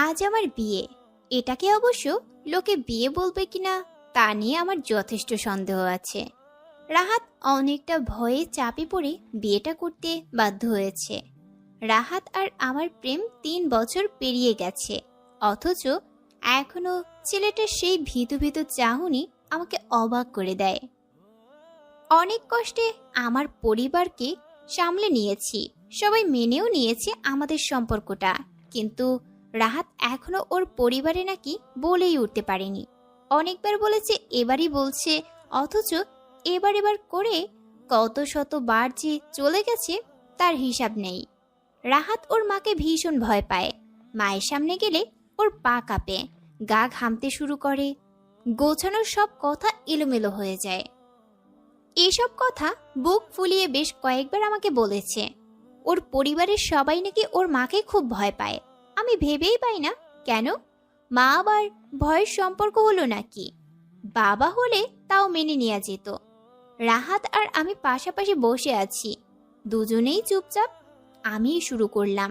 আজ আমার বিয়ে। এটাকে অবশ্য লোকে বিয়ে বলবে কিনা তা নিয়ে আমার যথেষ্ট সন্দেহ আছে। রাহাত অনেকটা ভয়ে চাপে পড়ে বিয়েটা করতে বাধ্য হয়েছে। রাহাত আর আমার প্রেম 3 বছর পেরিয়ে গেছে, অথচ এখনো ছেলেটার সেই ভীতু ভীতু চাহনি আমাকে অবাক করে দেয়। অনেক কষ্টে আমার পরিবারকে সামলে নিয়েছি, সবাই মেনেও নিয়েছে আমাদের সম্পর্কটা, কিন্তু রাহাত এখনো ওর পরিবারে নাকি বলেই উঠতে পারেনি। অনেকবার বলেছে, এবারই বলছে, অথচ এবার এবার করে কত শতবার যে চলে গেছে তার হিসাব নেই। রাহাত ওর মাকে ভীষণ ভয় পায়। মায়ের সামনে গেলে ওর পা কাঁপে, গা ঘামতে শুরু করে, গোছানোর সব কথা এলোমেলো হয়ে যায়। এসব কথা বুক ফুলিয়ে বেশ কয়েকবার আমাকে বলেছে। ওর পরিবারের সবাই নাকি ওর মাকে খুব ভয় পায়। আমি ভেবেই পাই না কেন মা আবার ভয়ের সম্পর্ক হলো নাকি। বাবা হলে তাও মেনে নেওয়া যেত। রাহাত আর আমি পাশাপাশি বসে আছি, দুজনেই চুপচাপ। আমি শুরু করলাম,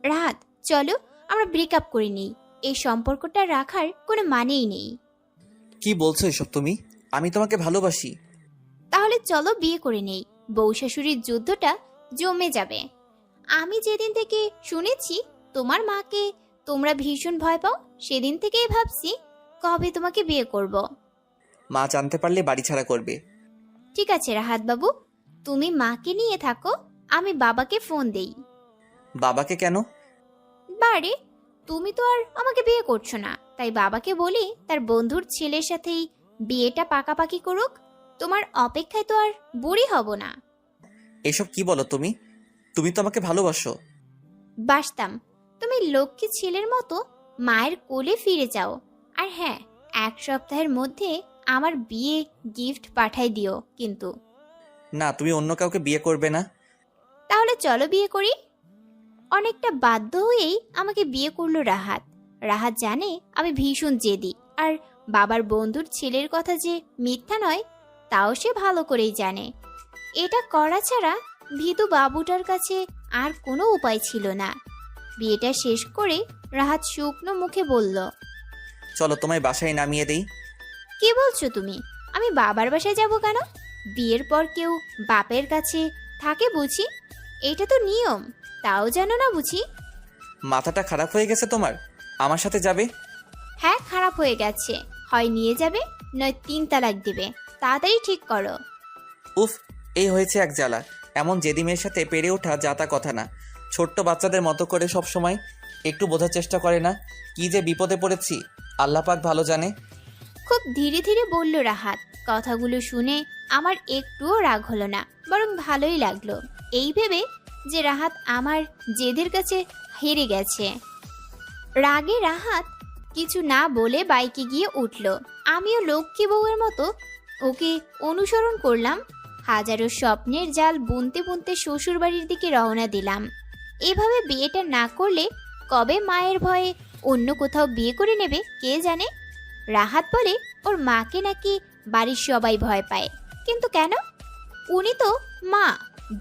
রাহাত চলো আমরা ব্রেকআপ করে নিই, এই সম্পর্কটা রাখার কোনো মানেই নেই। কি বলছো এসব তুমি? আমি তোমাকে ভালোবাসি। তাহলে চলো বিয়ে করে নেই, বউ শাশুড়ির যুদ্ধটা জমে যাবে। আমি যেদিন থেকে শুনেছি তোমার মাকে তোমরা ভীষণ ভয় পাও, সেদিন থেকেই ভাবছি কবে তোমাকে বিয়ে করব। মা জানতে পারলে বাড়ি ছাড়া করবে। ঠিক আছে রাহাত বাবু, তুমি মাকে নিয়ে থাকো, আমি বাবাকে ফোন দেই। বাবাকে কেন? বারে, তুমি তো আর আমাকে বিয়ে করছো না, তাই বাবাকে বলি তার বন্ধুর ছেলের সাথেই বিয়েটা পাকাপাকি করুক। তোমার অপেক্ষায় তো আর বুড়ি হব না। এসব কি বলো তুমি? তুমি তো আমাকে ভালোবাসো। বাসতাম, তুমি লক্ষ্মী ছেলের মতো মায়ের কোলে ফিরে যাও। আর হ্যাঁ, 1 সপ্তাহের মধ্যে আমার বিয়ে গিফট পাঠাই দিও কিন্তু। না, তুমি অন্য কাউকে বিয়ে করবে না। তাহলে চলো বিয়ে করি। অনেকটা বাধ্য হয়েই আমাকে বিয়ে করলো রাহাত। রাহাত জানে আমি ভীষণ জেদি, আর বাবার বন্ধুর ছেলের কথা যে মিথ্যা নয় তাও সে ভালো করেই জানে। এটা করা ছাড়া ভীতু বাবুটার কাছে আর কোনো উপায় ছিল না। বিয়েটা শেষ করে রাহাত শুকনো মুখে বলল, চলো তোমায় বাসায় নামিয়ে দেই। কি বলছো তুমি? আমি বাবার বাসায় যাব কেন? বিয়ের পর কেউ বাপের কাছে থাকে বুঝি? এটা তো নিয়ম, তাও জানো না বুঝি? মাথাটা খারাপ হয়ে গেছে তোমার? আমার সাথে যাবে? হ্যাঁ, খারাপ হয়ে গেছে। হয় নিয়ে যাবে, নয় 3 তালাক দিবে। তাড়াতাড়ি ঠিক করো। উফ, এই হয়েছে এক জ্বালা। এমন জেদি মেয়ের সাথে পেরে ওঠা যাতা কথা না। ছোট্ট বাচ্চাদের মতো করে সব সময় একটু বোঝার চেষ্টা করে না? কি যে বিপদে পড়েছি আল্লাহ পাক ভালো জানে। খুব ধীরে ধীরে বলল রাহাত। কথাগুলো শুনে আমার একটুও রাগ হলো না, বরং ভালোই লাগলো, এই ভেবে যে রাহাত আমার জেদের কাছে হেরে গেছে। রাগে রাহাত কিছু না বলে বাইকে গিয়ে উঠল। আমিও লক্ষ্মী বউয়ের মতো ওকে অনুসরণ করলাম। হাজারো স্বপ্নের জাল বুনতে বুনতে শ্বশুর বাড়ির দিকে রওনা দিলাম। এভাবে বিয়েটা না করলে কবে মায়ের ভয়ে অন্য কোথাও বিয়ে করে নেবে কে জানে। রাহাত বলে ওর মাকে নাকি বাড়ির সবাই ভয় পায়, কিন্তু কেন? উনি তো মা,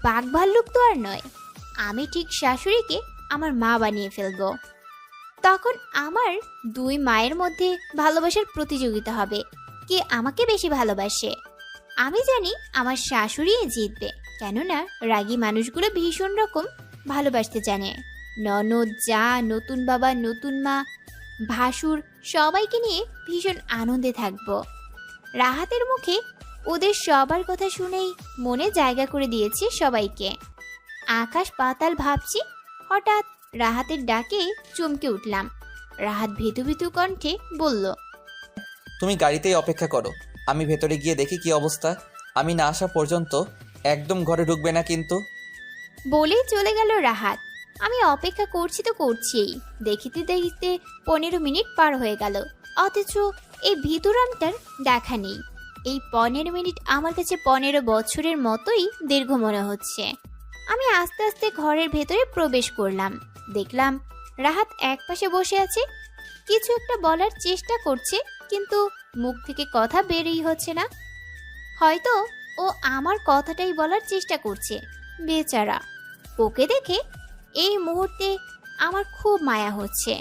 বাঘ ভাল্লুক তো আর নয়। আমি ঠিক শাশুড়িকে আমার মা বানিয়ে ফেলবো। তখন আমার 2 মায়ের মধ্যে ভালোবাসার প্রতিযোগিতা হবে, কে আমাকে বেশি ভালোবাসে। আমি জানি আমার শাশুড়ি জিতবে, কেননা রাগী মানুষগুলো ভীষণ রকম ভালোবাসতে জানে। ননদ, যা, নতুন বাবা, নতুন মা, ভাসুর সবাইকে নিয়ে ভীষণ আনন্দে থাকব। রাহাতের মুখে ওদের সবার কথা শুনেই মনে জায়গা করে দিয়েছি সবাইকে। আকাশ পাতাল ভাবছি, হঠাৎ রাহাতের ডাকে চমকে উঠলাম। রাহাত ভীতু ভীতু কণ্ঠে বলল, তুমি গাড়িতেই অপেক্ষা করো, আমি ভেতরে গিয়ে দেখি কি অবস্থা। আমি না আসা পর্যন্ত একদম ঘরে ঢুকবে না কিন্তু। বলেই চলে গেল রাহাত। আমি অপেক্ষা করছি তো করছিই। দেখিতে দেখিতে 15 মিনিট পার হয়ে গেল, অথচ এই ভিতুরামটার দেখা নেই। এই 15 মিনিট আমার কাছে 15 বছরের মতোই দীর্ঘ মনে হচ্ছে। আমি আস্তে আস্তে ঘরের ভেতরে প্রবেশ করলাম। দেখলাম রাহাত একপাশে বসে আছে, কিছু একটা বলার চেষ্টা করছে, কিন্তু মুখ থেকে কথা বেরই হচ্ছে না। হয়তো ও আমার কথাটাই বলার চেষ্টা করছে। বেচারা, ওকে দেখে এই মুহূর্তে আমার খুব মায়া হচ্ছে।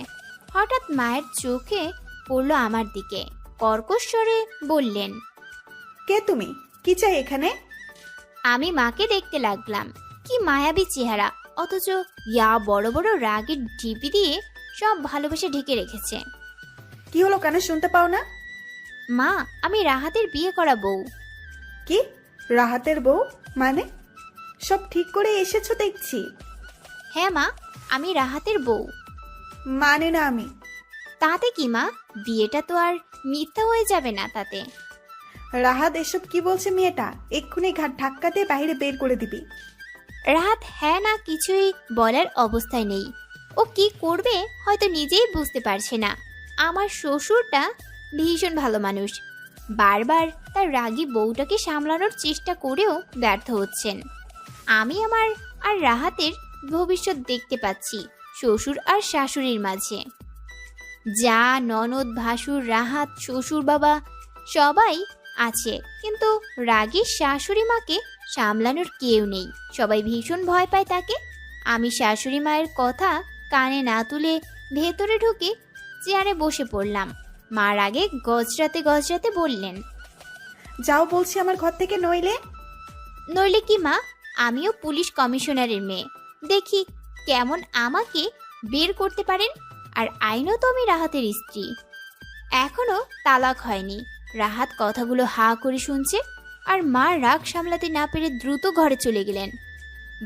হঠাৎ মায়ের চোখে পড়ল আমার দিকে, কর্কশ স্বরে বললেন, কে তুমি? কি চাই এখানে? আমি মাকে দেখতে লাগলাম। কি মায়াবী চেহারা, অথচ ইয়া বড় বড় রাগের ঢিপি দিয়ে সব ভালোবাসা ঢেকে রেখেছে। কি হলো, কানে শুনতে পাও না? মা, আমি রাহাতের বিয়ে করা বউ। কি? রাহাতের বউ মানে? সব ঠিক করে এসেছো দেখছি। হ্যাঁ মা, আমি রাহাতের বউ। মানে না আমি। তাতে কি মা, বিয়েটা তো আর মিথ্যা হয়ে যাবে না তাতে। রাহাত এসব কি বলছে মেয়েটা? এক্ষুনি ঘাট ধাক্কা দিয়ে বাইরে বের করে দিবি। রাহাত হ্যাঁ না কিছুই বলার অবস্থায় নেই। ও কি করবে হয়তো নিজেই বুঝতে পারছে না। আমার শ্বশুরটা ভীষণ ভালো মানুষ, বারবার তার রাগী বউটাকে সামলানোর চেষ্টা করেও ব্যর্থ হচ্ছেন। আমি আমার আর রাহাতের ভবিষ্যৎ দেখতে পাচ্ছি শ্বশুর আর শাশুড়ির মাঝে। যা ননদ, ভাসুর, রাহাত, শ্বশুর বাবা সবাই আছে, কিন্তু রাগী শাশুড়ি মাকে সামলানোর কেউ নেই। সবাই ভীষণ ভয় পায় তাকে। আমি শাশুড়ি মায়ের কথা কানে না তুলে ভেতরে ঢুকে চেয়ারে বসে পড়লাম। মা রাগে গজরাতে গজরাতে বললেন, যাও বলছি আমার ঘর থেকে, নইলে। নইলে কি মা, আমিও পুলিশ কমিশনারের মেয়ে, দেখি কেমন আমাকে বের করতে পারেন। আর আইনও তো আমি রাহাতের স্ত্রী, এখনো তালাক হয়নি। রাহাত কথাগুলো হা করে শুনছে, আর মা রাগ সামলাতে না পেরে দ্রুত ঘরে চলে গেলেন।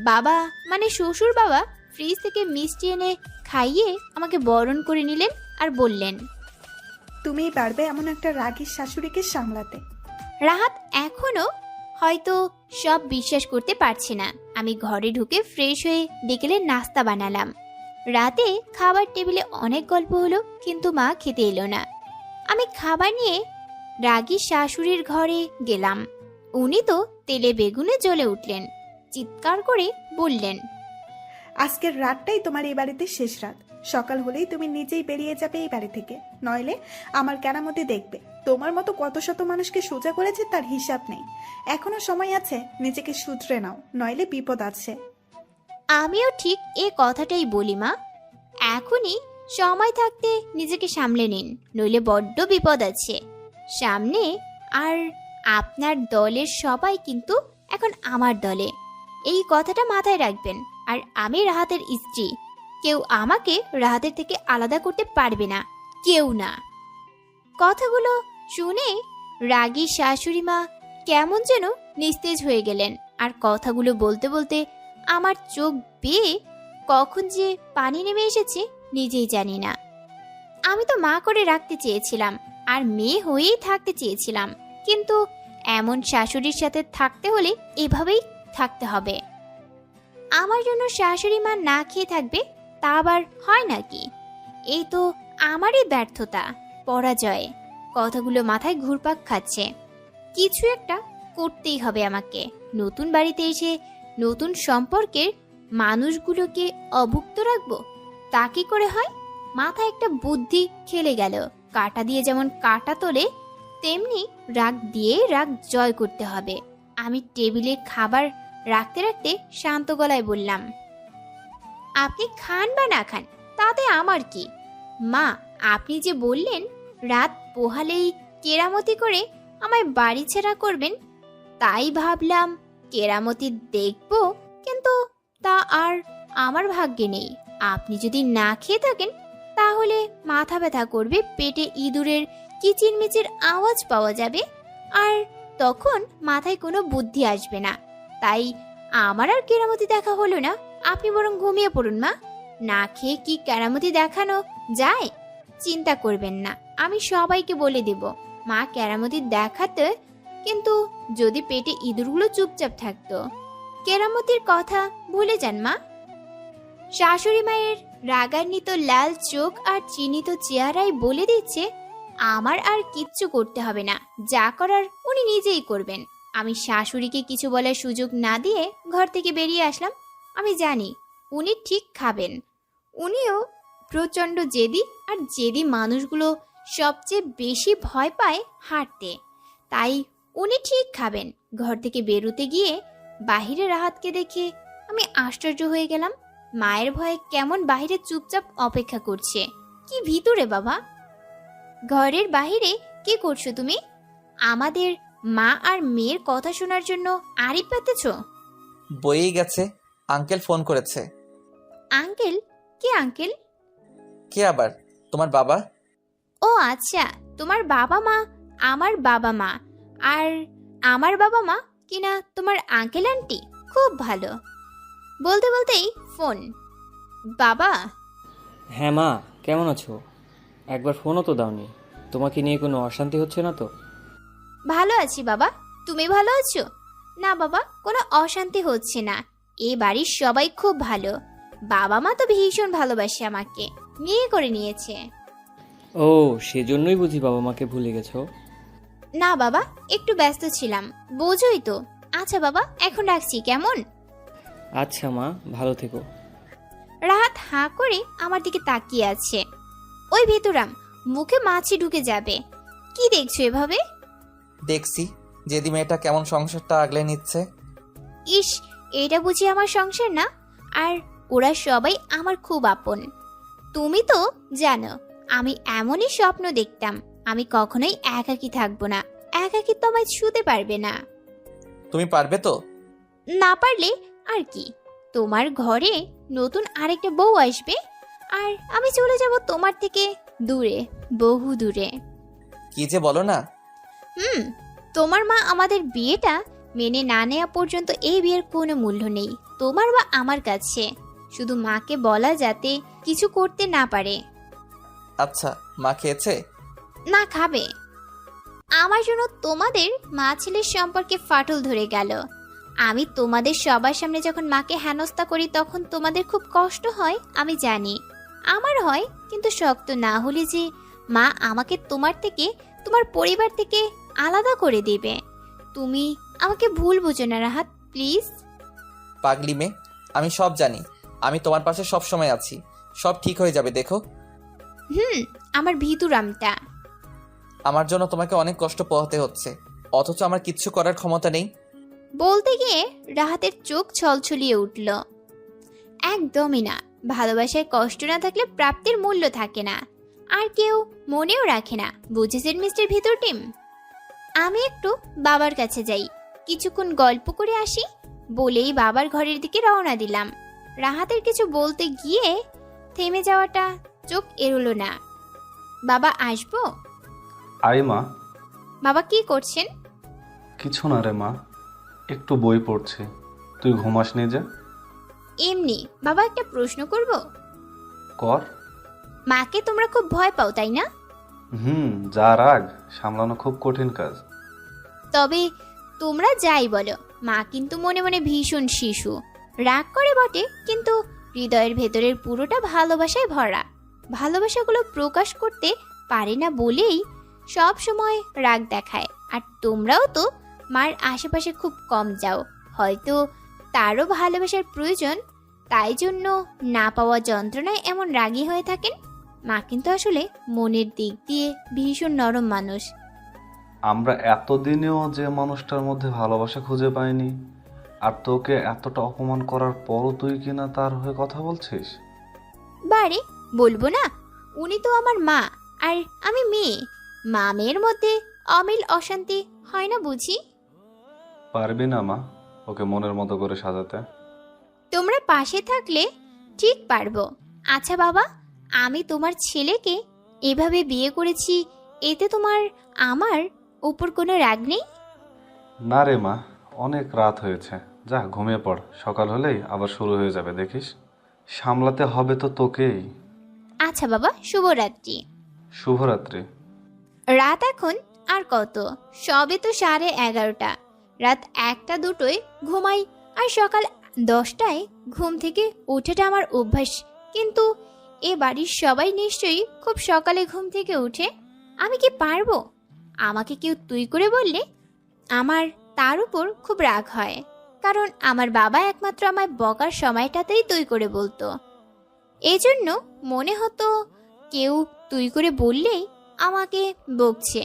বাবা মানে শ্বশুর বাবা ফ্রিজ থেকে মিষ্টি এনে খাইয়ে আমাকে বরণ করে নিলেন আর বললেন, তুমিই পারবে এমন একটা রাগী শাশুড়িকে সামলাতে। রাহাত এখনো হয়তো সব বিশ্বাস করতে পারছে না। আমি ঘরে ঢুকে ফ্রেশ হয়ে বিকেলে নাস্তা বানালাম। রাতে খাবার টেবিলে অনেক গল্প হলো, কিন্তু মা খেতে এলো না। আমি খাবার নিয়ে রাগী শাশুড়ির ঘরে গেলাম। উনি তো তেলে বেগুনে জ্বলে উঠলেন, চিৎকার করে বললেন, আজকের রাতটাই তোমার এই বাড়িতে শেষ রাত। সকাল হলেই তুমি নিজেই বেরিয়ে যাবে এই বাড়ি থেকে, নইলে আমার কেরামতি দেখবে। তোমার মতো কত শত মানুষকে সোজা করেছে তার হিসাব নেই। এখনো সময় আছে, নিজেকে শুধরে নাও, নইলে বিপদ আছে। আমিও ঠিক এ কথাটাই বলি মা, এখনই সময় থাকতে নিজেকে সামলে নিন, নইলে বড্ড বিপদ আছে সামনে। আর আপনার দলের সবাই কিন্তু এখন আমার দলে, এই কথাটা মাথায় রাখবেন। আর আমি রাহাতের স্ত্রী, কেউ আমাকে রাহাতের থেকে আলাদা করতে পারবে না, কেউ না। কথাগুলো শুনে রাগী শাশুড়ি মা কেমন যেন নিস্তেজ হয়ে গেলেন। আর কথাগুলো বলতে বলতে আমার চোখ বেয়ে কখন যে পানি নেমে এসেছে নিজেই জানি না। আমি তো মা করে রাখতে চেয়েছিলাম, আর মেয়ে হয়েই থাকতে চেয়েছিলাম, কিন্তু এমন শাশুড়ির সাথে থাকতে হলে এভাবেই থাকতে হবে। আমার জন্য শাশুড়ি মা না খেয়ে থাকবে, তা আবার হয় নাকি? এই তো আমারই ব্যর্থতা, পরাজয়। কথাগুলো মাথায় ঘুরপাক খাচ্ছে। কিছু একটা করতেই হবে আমাকে। নতুন বাড়িতে এসে নতুন সম্পর্কের মানুষগুলোকে অভুক্ত রাখবো, তা কি করে হয়? মাথায় একটা বুদ্ধি খেলে গেল। কাঁটা দিয়ে যেমন কাঁটা তোলে, তেমনি রাগ দিয়ে রাগ জয় করতে হবে। আমি টেবিলে খাবার রাখতে রাখতে শান্ত গলায় বললাম, আপনি খান বা না খান তাতে আমার কি? মা, আপনি যে বললেন রাত পোহালেই কেরামতি করে আমায় বাড়ি ছেড়া করবেন, তাই ভাবলাম কেরামতি দেখব, কিন্তু তা আর আমার ভাগ্যে নেই। আপনি যদি না খেয়ে থাকেন তাহলে মাথা ব্যথা করবে, পেটে ইঁদুরের কিচিরমিচির আওয়াজ পাওয়া যাবে, আর তখন মাথায় কোনো বুদ্ধি আসবে না। তাই আমার আর কেরামতি দেখা হলো না। আপনি বরং ঘুমিয়ে পড়ুন মা। না খেয়ে কি কেরামতি দেখানো যায়? চিন্তা করবেন না, আমি সবাইকে বলে দেব মা কেরামতি দেখাতে, কিন্তু যদি পেটে ইঁদুরগুলো চুপচাপ থাকতো। কেরামতির কথা ভুলে যান মা। শাশুড়ি মায়ের রাগান্বিত লাল চোখ আর চিহ্নিত চেহারায় বলে দিচ্ছে আমার আর কিচ্ছু করতে হবে না, যা করার উনি নিজেই করবেন। আমি শাশুড়িকে কিছু বলার সুযোগ না দিয়ে ঘর থেকে বেরিয়ে আসলাম। আমি জানি উনি ঠিক খাবেন। উনিও প্রচণ্ড জেদি, আর জেদি মানুষগুলো সবচেয়ে বেশি ভয় পায় হাঁটতে, তাই উনি ঠিক খাবেন। ঘর থেকে বেরোতে গিয়ে বাহিরে রাহাতকে দেখে আমি আশ্চর্য হয়ে গেলাম। মায়ের ভয়ে কেমন বাইরে চুপচাপ অপেক্ষা করছে। কি ভিতরে বাবা? ঘরের বাইরে কি করছো তুমি? আমাদের মা আর মেয়ের কথা শোনার জন্য আড়ি পেতেছ? বইয়েই গেছে। আঙ্কেল ফোন করেছে। আঙ্কেল? কে আঙ্কেল? কে আবার? তোমার বাবা। ও আচ্ছা, তোমার বাবা মা আমার বাবা মা, আর আমার বাবা মা কিনা তোমার আঙ্কেল আন্টি। খুব ভালো। বলতে বলতেই ফোন। বাবা। হ্যাঁ মা, কেমন আছো? একবার ফোনও তো দাওনি। তোমাকে নিয়ে কোনো অশান্তি হচ্ছে না তো? ভালো আছি বাবা, তুমি ভালো আছো? না বাবা, কোনো অশান্তি হচ্ছে না। এই বাড়ির সবাই খুব ভালো। বাবা মা তো ভীষণ ভালোবাসে আমাকে, বিয়ে করে নিয়েছে। ও, সেজন্যই বুঝি বাবা মাকে ভুলে গেছো? না বাবা, একটু ব্যস্ত ছিলাম, বোঝোই তো। আচ্ছা বাবা, এখন রাখছি, কেমন? আচ্ছা মা, ভালো থেকো। রাহাত হাঁ করে আমার দিকে তাকিয়ে আছে। ওই ভেতরাম, মুখে মাছি ঢুকে যাবে। কি দেখছো এভাবে? দেখছি যেদি মেয়েটা কেমন সংসারটা আগলে নিচ্ছে। ইস, এটা বুঝি আমার সংসার না? আর ওরা সবাই আমার খুব আপন। তুমি তো জানো আমি এমনই স্বপ্ন দেখতাম, আমি কখনোই একাকী থাকবো না। একাকী তো আমায় ছুতে পারবে না। তুমি পারবে তো? না পারলে আর কি, তোমার ঘরে নতুন আরেকটা বউ আসবে, আর আমি চলে যাব তোমার থেকে দূরে, বহু দূরে। কি যে বলো না। তোমার মা আমাদের বিয়েটা মেনে না নেওয়া পর্যন্ত এই বিয়ের কোনো মূল্য নেই তোমার বা আমার কাছে। শুধু মাকে বলা যাতে কিছু করতে না পারে। আচ্ছা, মা খেয়েছে? না, খাবে। আমার জন্য তোমাদের মা ছেলের সম্পর্কে ফাটল ধরে গেল। আমি তোমাদের সবার সামনে যখন মাকে হেনস্থা করি তখন তোমাদের খুব কষ্ট হয়, আমি জানি। আমার হয়, কিন্তু শক্ত না হলে যে মা আমাকে তোমার থেকে, তোমার পরিবার থেকে আলাদা করে দেবে। তুমি আমাকে ভুল বুঝো না রাহাত, প্লিজ। পাগলি মেয়ে, আমি সব জানি। আমি তোমার পাশে সব সময় আছি। সব ঠিক হয়ে যাবে, দেখো। আমার ভিতুরামটা। আমার জন্য তোমাকে অনেক কষ্ট পোহাতে হচ্ছে, অথচ আমার কিচ্ছু করার ক্ষমতা নেই। বলতে গিয়ে রাহাতের চোখ ছলছলিয়ে উঠল। একদমই না, ভালোবাসায় কষ্ট না থাকলে প্রাপ্তির মূল্য থাকে না, আর কেউ মনেও রাখে না, বুঝেছেন মিস্টার ভিতর টিম? আমি একটু বাবার কাছে যাই, কিছুক্ষণ গল্প করে আসি বলেই বাবার ঘরের দিকে রওনা দিলাম। রাহাতের কিছু বলতে গিয়ে থেমে যাওয়াটা চোখ এড়োলো না। বাবা, আসবো? আয় মা। বাবা কি করছেন? কিছু না রে মা, একটু বই পড়ছি। তুই ঘুমাস নি যে? এমনি বাবা, একটা প্রশ্ন করব? কর। মাকে তোমরা খুব ভয় পাও, তাই না? যা রাগ সামলানো খুব কঠিন কাজ। তবে তোমরা যাই বলো, মা কিন্তু মনে মনে ভীষণ শিশু। রাগ করে বটে, কিন্তু হৃদয়ের ভেতরের পুরোটা ভালোবাসায় ভরা। ভালোবাসাগুলো প্রকাশ করতে পারে না বলেই সব সময় রাগ দেখায়। আর তোমরাও তো মার আশেপাশে খুব কম যাও, হয়তো তারও ভালোবাসার প্রয়োজন, তাই জন্য না পাওয়া যন্ত্রণায় এমন রাগী হয়ে থাকেন। মা কিন্তু আসলে মনের দিক দিয়ে ভীষণ নরম মানুষ। আমরা এতদিনেও যে মানুষটার মধ্যে ভালোবাসা খুঁজে পাইনি, আর তোকে এতটা অপমান করার পরও তুই কিনা তার হয়ে কথা বলছিস। বারে বলবো না, উনি তো আমার মা আর আমি মেয়ে। মা মেয়ের মধ্যে অমিল অশান্তি হয় না বুঝি? পারবি না মা ওকে মনের মতো করে সাজাতে? তোমরা পাশে থাকলে ঠিক পারবো। আচ্ছা বাবা, আমি তোমার ছেলেকে এভাবে বিয়ে করেছি, এতে তোমার আমার উপর কোনো রাগ নেই? না রে মা, অনেক রাত হয়েছে, যা ঘুমিয়ে পড়। সকাল হলেই আবার শুরু হয়ে যাবে, দেখিস। সামলাতে হবে তো তোকেই। আচ্ছা বাবা, শুভরাত্রি। শুভরাত্রি। রাত এখন আর কত, সবে তো 11:30। রাত 1টা-2টোয় ঘুমাই, আর সকাল 10টায় ঘুম থেকে ওঠাটা আমার অভ্যাস। কিন্তু এ বাড়ির সবাই নিশ্চয়ই খুব সকালে ঘুম থেকে উঠে। আমি কি পারবো? আমাকে কেউ তুই করে বললে আমার তার উপর খুব রাগ হয়, কারণ আমার বাবা একমাত্র আমায় বকার সময়টাতেই তুই করে বলতো। এজন্য মনে হতো কেউ তুই করে বললেই আমাকে বকছে।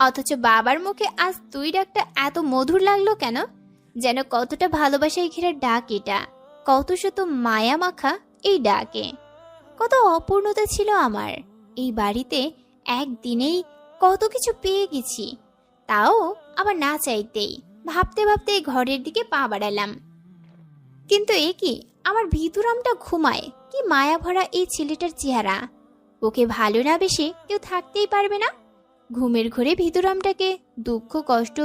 অথচ বাবার মুখে আজ তুই ডাকটা এত মধুর লাগলো কেন, যেন কতটা ভালোবাসায় ঘেরা ডাক এটা। কত শত মায়া মাখা এই ডাকে। কত অপূর্ণতা ছিল আমার এই বাড়িতে। একদিনেই কত কিছু পেয়ে গেছি, তাও আবার না চাইতেই। ভাবতে ভাবতে ঘরের দিকে পা বাড়ালাম। কিন্তু এ কি, আমার ভিতরামটা ঘুমায়। কি মায়া ভরা এই ছেলেটার চেহারা। ওকে ভালো না বেশে কেউ থাকতেই পারবে না। ঘুমের ঘরে ভিতরামটাকে দুঃখ কষ্ট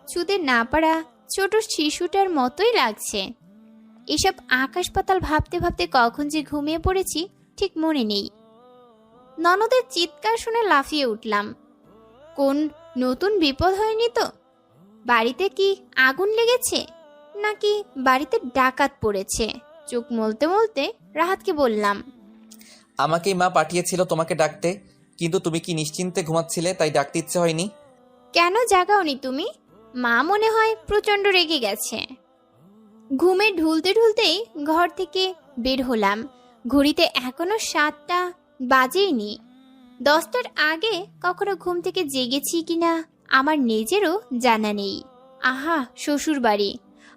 ছুঁতে না পারা ছোট শিশুটার মতোই লাগছে। এসব আকাশ পাতাল ভাবতে ভাবতে কখন যে ঘুমিয়ে পড়েছি ঠিক মনে নেই। ননদের চিৎকার শুনে লাফিয়ে উঠলাম। কোন নতুন বিপদ হয়নি তো? বাড়িতে কি আগুন লেগেছে, নাকি বাড়িতে ডাকাত পড়েছে? চোখ মলতে মলতে রাহাতকে বললাম, আমাকেই মা পাঠিয়েছিল তোমাকে ডাকতে, কিন্তু তুমি কি নিশ্চিন্তে ঘুমাচ্ছিলে তাই ডাকতে ইচ্ছে হয়নি। কেন জাগাওনি তুমি? মা মনে হয় প্রচণ্ড রেগে গেছে। ঘুমে ঢুলতে ঢুলতেই ঘর থেকে বের হলাম। ঘড়িতে এখনো 7টা বাজেইনি। 10টার আগে কখনো ঘুম থেকে জেগেছি কিনা আমার নিজেরও জানা নেই। আহা শ্বশুর বাড়ি,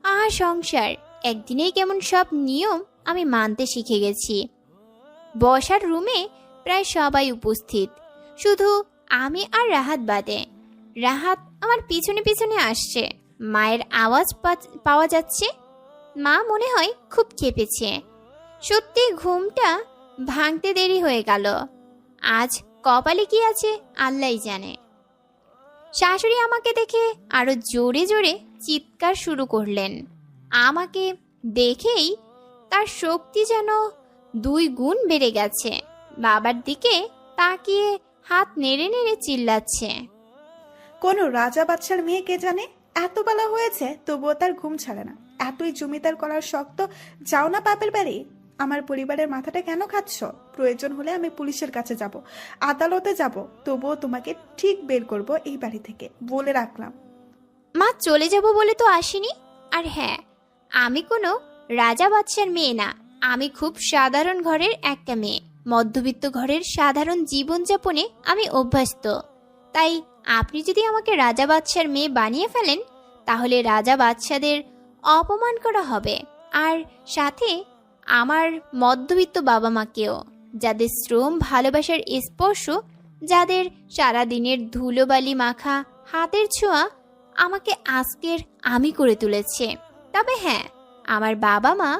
আহা সংসার, একদিনেই কেমন সব নিয়ম আমি মানতে শিখে গেছি। বসার রুমে প্রায় সবাই উপস্থিত, শুধু আমি আর রাহাত বাদে। রাহাত আমার পিছনে পিছনে আসছে। মায়ের আওয়াজ পাওয়া যাচ্ছে। মা মনে হয় খুব খেপেছে। সত্যি ঘুমটা ভাঙতে দেরি হয়ে গেল। আজ কপালে কি আছে আল্লাহই জানে। শাশুড়ি আমাকে দেখে আরো জোরে জোরে চিৎকার শুরু করলেন। আমাকে দেখেই তার শক্তি যেন 2 গুণ বেড়ে গেছে। বাবার দিকে তাকিয়ে হাত নেড়ে নেড়ে চিল্লাচ্ছে, কোনো রাজা বাদশার মেয়ে কে জানে, এত বেলা হয়েছে তবুও তার ঘুম ছাড়ে না। এতই জমিদার করার শক্ত, যাও না বাপের বাড়ি। আমার পরিবারের মাথাটা কেন খাচ্ছ? প্রয়োজন হলে আমি পুলিশের কাছে যাব, আদালতে যাব, তবুও তোমাকে ঠিক বের করব এই বাড়ি থেকে, বলে রাখলাম। মা চলে যাব বলে তো আসিনি। আর হ্যাঁ, আমি কোনো রাজা বাদশার মেয়ে না। আমি খুব সাধারণ ঘরের একটা মেয়ে। মধ্যবিত্ত ঘরের সাধারণ জীবনযাপনে আমি অভ্যস্ত। তাই আপনি যদি আমাকে রাজা বাদশার মেয়ে বানিয়ে ফেলেন, তাহলে রাজা বাদশাদের অপমান করা হবে, আর সাথে আমার মধ্যবিত্ত বাবা মাকেও, যাদের শ্রম ভালোবাসার স্পর্শ, যাদের সারাদিনের ধুলোবালি মাখা হাতের ছোঁয়া আমাকে আজকের আমি করে তুলেছে। তবে হ্যাঁ, আমার বাবা মা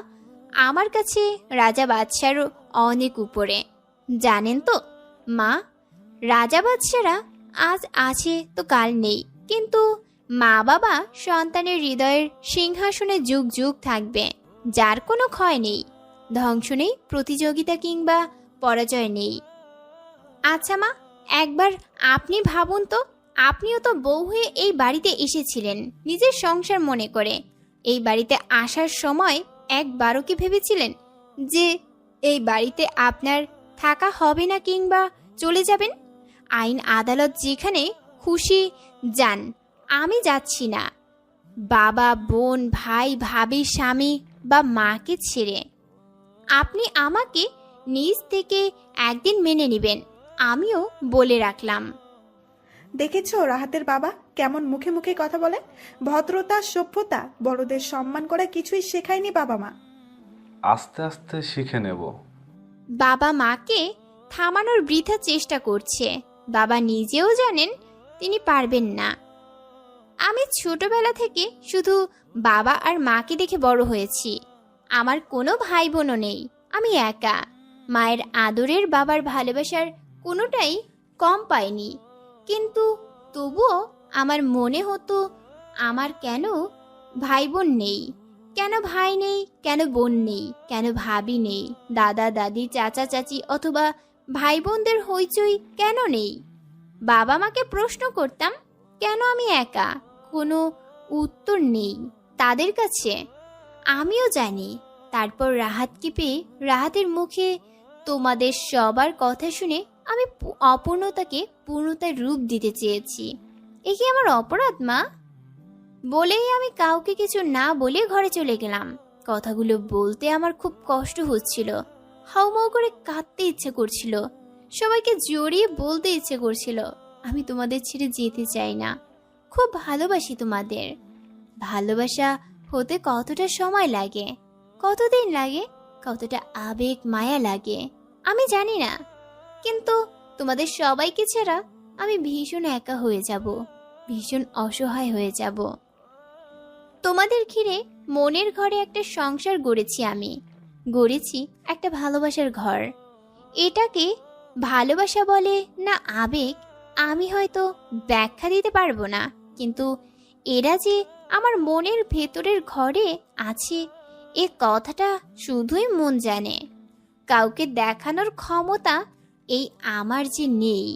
আমার কাছে রাজা বাদশারও অনেক উপরে। জানেন তো মা, রাজা বাদশারা আজ আছে তো কাল নেই, কিন্তু মা বাবা সন্তানের হৃদয়ের সিংহাসনে যুগ যুগ থাকবে, যার কোনো ক্ষয় নেই, ধ্বংস নেই, প্রতিযোগিতা কিংবা পরাজয় নেই। আচ্ছা মা, একবার আপনি ভাবুন তো, আপনিও তো বউ হয়ে এই বাড়িতে এসেছিলেন নিজের সংসার মনে করে। এই বাড়িতে আসার সময় একবারও কি ভেবেছিলেন যে এই বাড়িতে আপনার থাকা হবে না কিংবা চলে যাবেন? আইন আদালত যেখানে খুশি যান, আমি যাচ্ছি না। বাবা, বোন, ভাই, ভাবি, স্বামী বা মাকে ছেড়ে। আপনি আমাকে নিজ থেকে একদিন মেনে নেবেন, আমিও বলে রাখলাম। দেখেছো রাহাতের বাবা কেমন মুখে মুখে কথা বলে? ভদ্রতা, সভ্যতা, বড়দের সম্মান করা কিছুই শেখায়নি বাবা মা। আস্তে আস্তে শিখে নেব। বাবা মাকে থামানোর বৃথা চেষ্টা করছে। বাবা নিজেও জানেন তিনি পারবেন না। আমি ছোটবেলা থেকে শুধু বাবা আর মাকে দেখে বড় হয়েছি। আমার কোনো ভাই বোনও নেই, আমি একা। মায়ের আদরের, বাবার ভালোবাসার কোনোটাই কম পাইনি। কিন্তু তবুও আমার মনে হতো, আমার কেন ভাই বোন নেই, কেন ভাই নেই, কেন বোন নেই, কেন ভাবি নেই, দাদা দাদি, চাচা চাচি অথবা ভাই বোনদের হইচই কেন নেই? বাবা মাকে প্রশ্ন করতাম, কেন আমি একা? কোনো উত্তর নেই তাদের কাছে। আমিও জানি। তারপর রাহাতকে পেয়ে রাহাতের মুখে তোমাদের সবার কথা শুনে আমি অপূর্ণতাকে পূর্ণতার রূপ দিতে চেয়েছি। এ কি আমার অপরাধ মা? বলেই আমি কাউকে কিছু না বলে ঘরে চলে গেলাম। কথাগুলো বলতে আমার খুব কষ্ট হচ্ছিল। হাউমাউ করে কাঁদতে ইচ্ছে করছিল, সবাইকে জড়িয়ে বলতে ইচ্ছে করছিল, আমি তোমাদের ছেড়ে যেতে চাই না, খুব ভালোবাসি তোমাদের। ভালোবাসা হতে কতটা সময় লাগে, কতদিন লাগে, কতটা আবেগ মায়া লাগে আমি জানি না, কিন্তু তোমাদের সবাইকে ছাড়া আমি ভীষণ একা হয়ে যাব, ভীষণ অসহায় হয়ে যাব। তোমাদের ঘিরে মনের ঘরে একটা সংসার গড়েছি আমি, গড়েছি একটা ভালোবাসার ঘর। এটাকে ভালোবাসা বলে না আবেগ আমি হয়তো ব্যাখ্যা দিতে পারবো না, কিন্তু এরা যে আমার মনের ভেতরের ঘরে আছে এ কথাটা শুধুই মন জানে। কাউকে দেখানোর ক্ষমতা এই আমার যে নেই।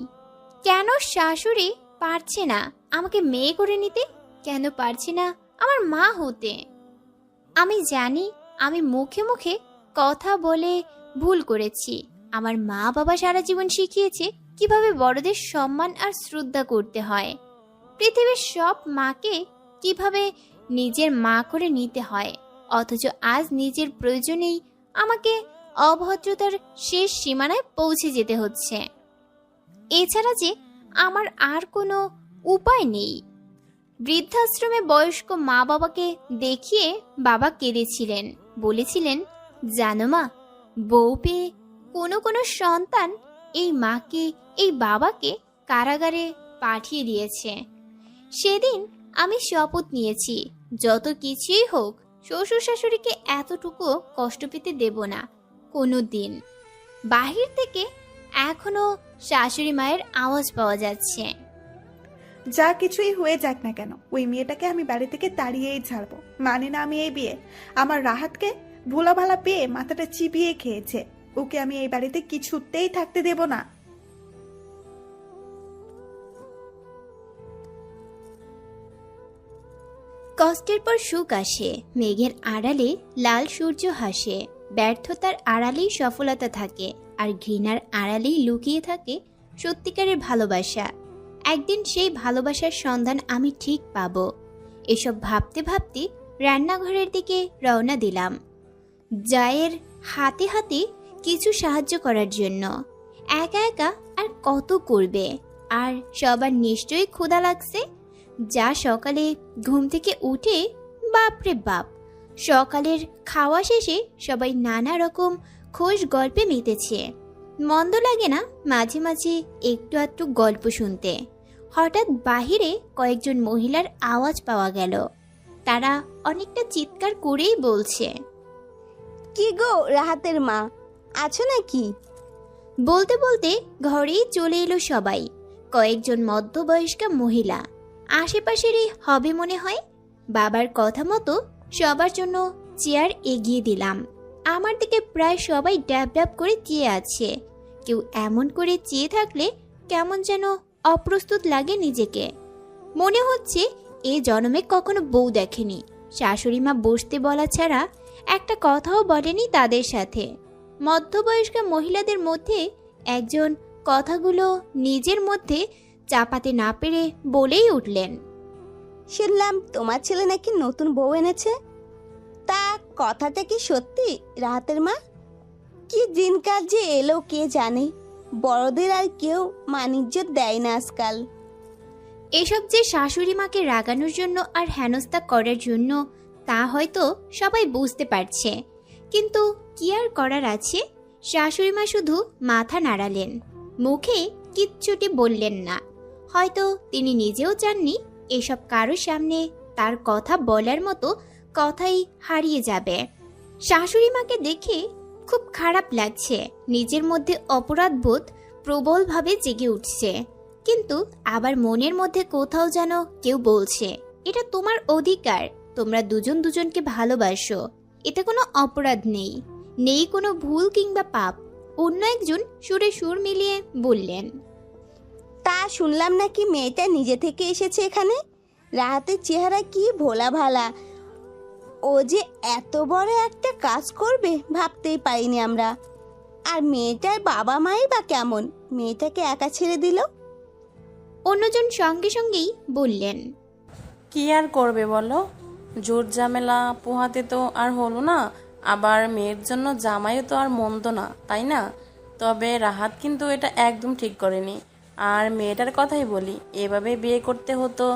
কেন শাশুড়ি পারছে না আমাকে মেয়ে করে নিতে, কেন পারছে না আমার মা হতে? আমি জানি আমি মুখে মুখে কথা বলে ভুল করেছি। আমার মা বাবা সারা জীবন শিখিয়েছে কিভাবে বড়দের সম্মান আর শ্রদ্ধা করতে হয়, পৃথিবীর সব মাকে কিভাবে নিজের মা করে নিতে হয়, অথচ আজ নিজের প্রয়োজনেই আমাকে অভদ্রতার শেষ সীমানায় পৌঁছে যেতে হচ্ছে। এছাড়া যে আমার আর কোনো উপায় নেই। বৃদ্ধাশ্রমে বয়স্ক মা বাবাকে দেখিয়ে বাবা কেঁদেছিলেন, বলেছিলেন, জানো মা, বউ পেয়ে কোনো কোনো সন্তান এই মাকে, এই বাবাকে কারাগারে পাঠিয়ে দিয়েছে। সেদিন আমি শপথ নিয়েছি, যত কিছুই হোক শ্বশুর শাশুড়িকে এতটুকু কষ্ট পেতে দেব না কোনো দিন। বাহির থেকে এখনো শাশুড়ি মায়ের আওয়াজ পাওয়া যাচ্ছে। যা কিছুই হয়ে যাক না কেন, ওই মেয়েটাকে আমি বাড়ি থেকে তাড়িয়েই ছাড়বো। মানে না আমি এই বিয়ে। আমার রাহাতকে ভোলা ভালা পেয়ে মাথাটা চিবিয়ে খেয়েছে, ওকে আমি এই বাড়িতে কিছুতেই থাকতে দেব না। কষ্টের পর সুখ আসে, মেঘের আড়ালে লাল সূর্য হাসে। ব্যর্থতার আড়ালেই সফলতা থাকে, আর ঘৃণার আড়ালেই লুকিয়ে থাকে সত্যিকারের ভালোবাসা। একদিন সেই ভালোবাসার সন্ধান আমি ঠিক পাব। এসব ভাবতে ভাবতে রান্নাঘরের দিকে রওনা দিলাম, জায়ের হাতে হাতে কিছু সাহায্য করার জন্য। একা একা আর কত করবে, আর সবার নিশ্চয়ই ক্ষুধা লাগছে। যা সকালে ঘুম থেকে উঠে, বাপরে বাপ, সকালের খাওয়া শেষে সবাই নানা রকম খোশ গল্পে মেতেছে। মন্দ লাগে না মাঝে মাঝে একটু আধটু গল্প শুনতে। হঠাৎ বাহিরে কয়েকজন মহিলার আওয়াজ পাওয়া গেল। তারা অনেকটা চিৎকার করেই বলছে, কি গো রাহাতের মা, আছো নাকি? বলতে বলতে ঘরেই চলে এলো সবাই। কয়েকজন মধ্যবয়স্কা মহিলা, আশেপাশেরই হবে মনে হয়। বাবার কথা মতো সবার জন্য চেয়ার এগিয়ে দিলাম। আমার দিকে প্রায় সবাই ড্যাব ড্যাব করে চেয়ে আছে। কেউ এমন করে চেয়ে থাকলে কেমন যেন অপ্রস্তুত লাগে নিজেকে। মনে হচ্ছে এ জন্মে কখনো বউ দেখেনি। শাশুড়ি মা বসতে বলা ছাড়া একটা কথাও বলেনি তাদের সাথে। মধ্যবয়স্ক মহিলাদের মধ্যে একজন কথাগুলো নিজের মধ্যে চাপাতে না পেরে বলেই উঠলেন, শুনলাম তোমার ছেলে নাকি নতুন বউ এনেছে। তা কথাটা কি সত্যি রাহাতের মা? কি দিনকাল যে এলো কে জানে, বড়দের আর কেউ মানিজ্য দেয় না আজকাল। এসব যে শাশুড়ি মাকে রাগানোর জন্য আর হেনস্থা করার জন্য তা হয়তো সবাই বুঝতে পারছে, কিন্তু কি আর করার আছে। শাশুড়ি মা শুধু মাথা নাড়ালেন, মুখে কিচ্ছুটি বললেন না। হয়তো তিনি নিজেও জাননি এসব কারোর সামনে তার কথা বলার মতো কথাই হারিয়ে যাবে। শাশুড়ি মাকে দেখে খুব খারাপ লাগছে। নিজের মধ্যে অপরাধবোধ প্রবলভাবে জেগে উঠছে, কিন্তু আবার মনের মধ্যে কোথাও যেন কেউ বলছে, এটা তোমার অধিকার, তোমরা দুজন দুজনকে ভালোবাসো, এতে কোনো অপরাধ নেই, নেই কোনো ভুল কিংবা পাপ। অন্য একজন সুরে সুর মিলিয়ে বললেন, তা শুনলাম নাকি মেয়েটা নিজে থেকে এসেছে এখানে। রাহাতের চেহারা কি ভোলা ভালা, ও যে এত বড় একটা কাজ করবে ভাবতেই পারিনি আমরা। আর মেয়েটার বাবা মাই বা কেমন, মেয়েটাকে একা ছেড়ে দিল। অন্যজন সঙ্গে সঙ্গেই বললেন, কি আর করবে বলো, জোর ঝামেলা পোহাতে তো আর হলো না। আবার মেয়ের জন্য জামাইও তো আর মন্দ না, তাই না? তবে রাহাত কিন্তু এটা একদম ঠিক করেনি। আর মেয়েটার কথাই বলি, এভাবে বিয়ে করতে হতো,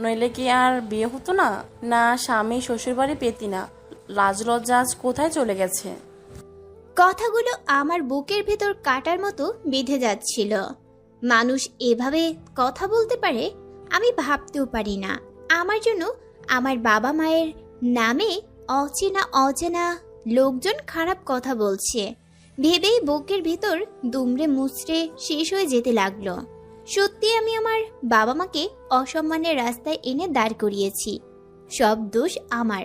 নইলে কি আর বিয়ে হতো না? না স্বামী শ্বশুরবাড়ি পেতি না, লাজ লজ্জা আজ কোথায় চলে গেছে? কথাগুলো আমার বুকের ভেতর কাটার মতো বেঁধে যাচ্ছিল। মানুষ এভাবে কথা বলতে পারে আমি ভাবতেও পারি না। আমার জন্য আমার বাবা মায়ের নামে অচেনা অচেনা লোকজন খারাপ কথা বলছে ভেবেই বুকের ভেতর দুমড়ে মুচড়ে শেষ হয়ে যেতে লাগলো। সত্যি আমি আমার বাবা মাকে অসম্মানের রাস্তায় এনে দাঁড় করিয়েছি। সব দোষ আমার।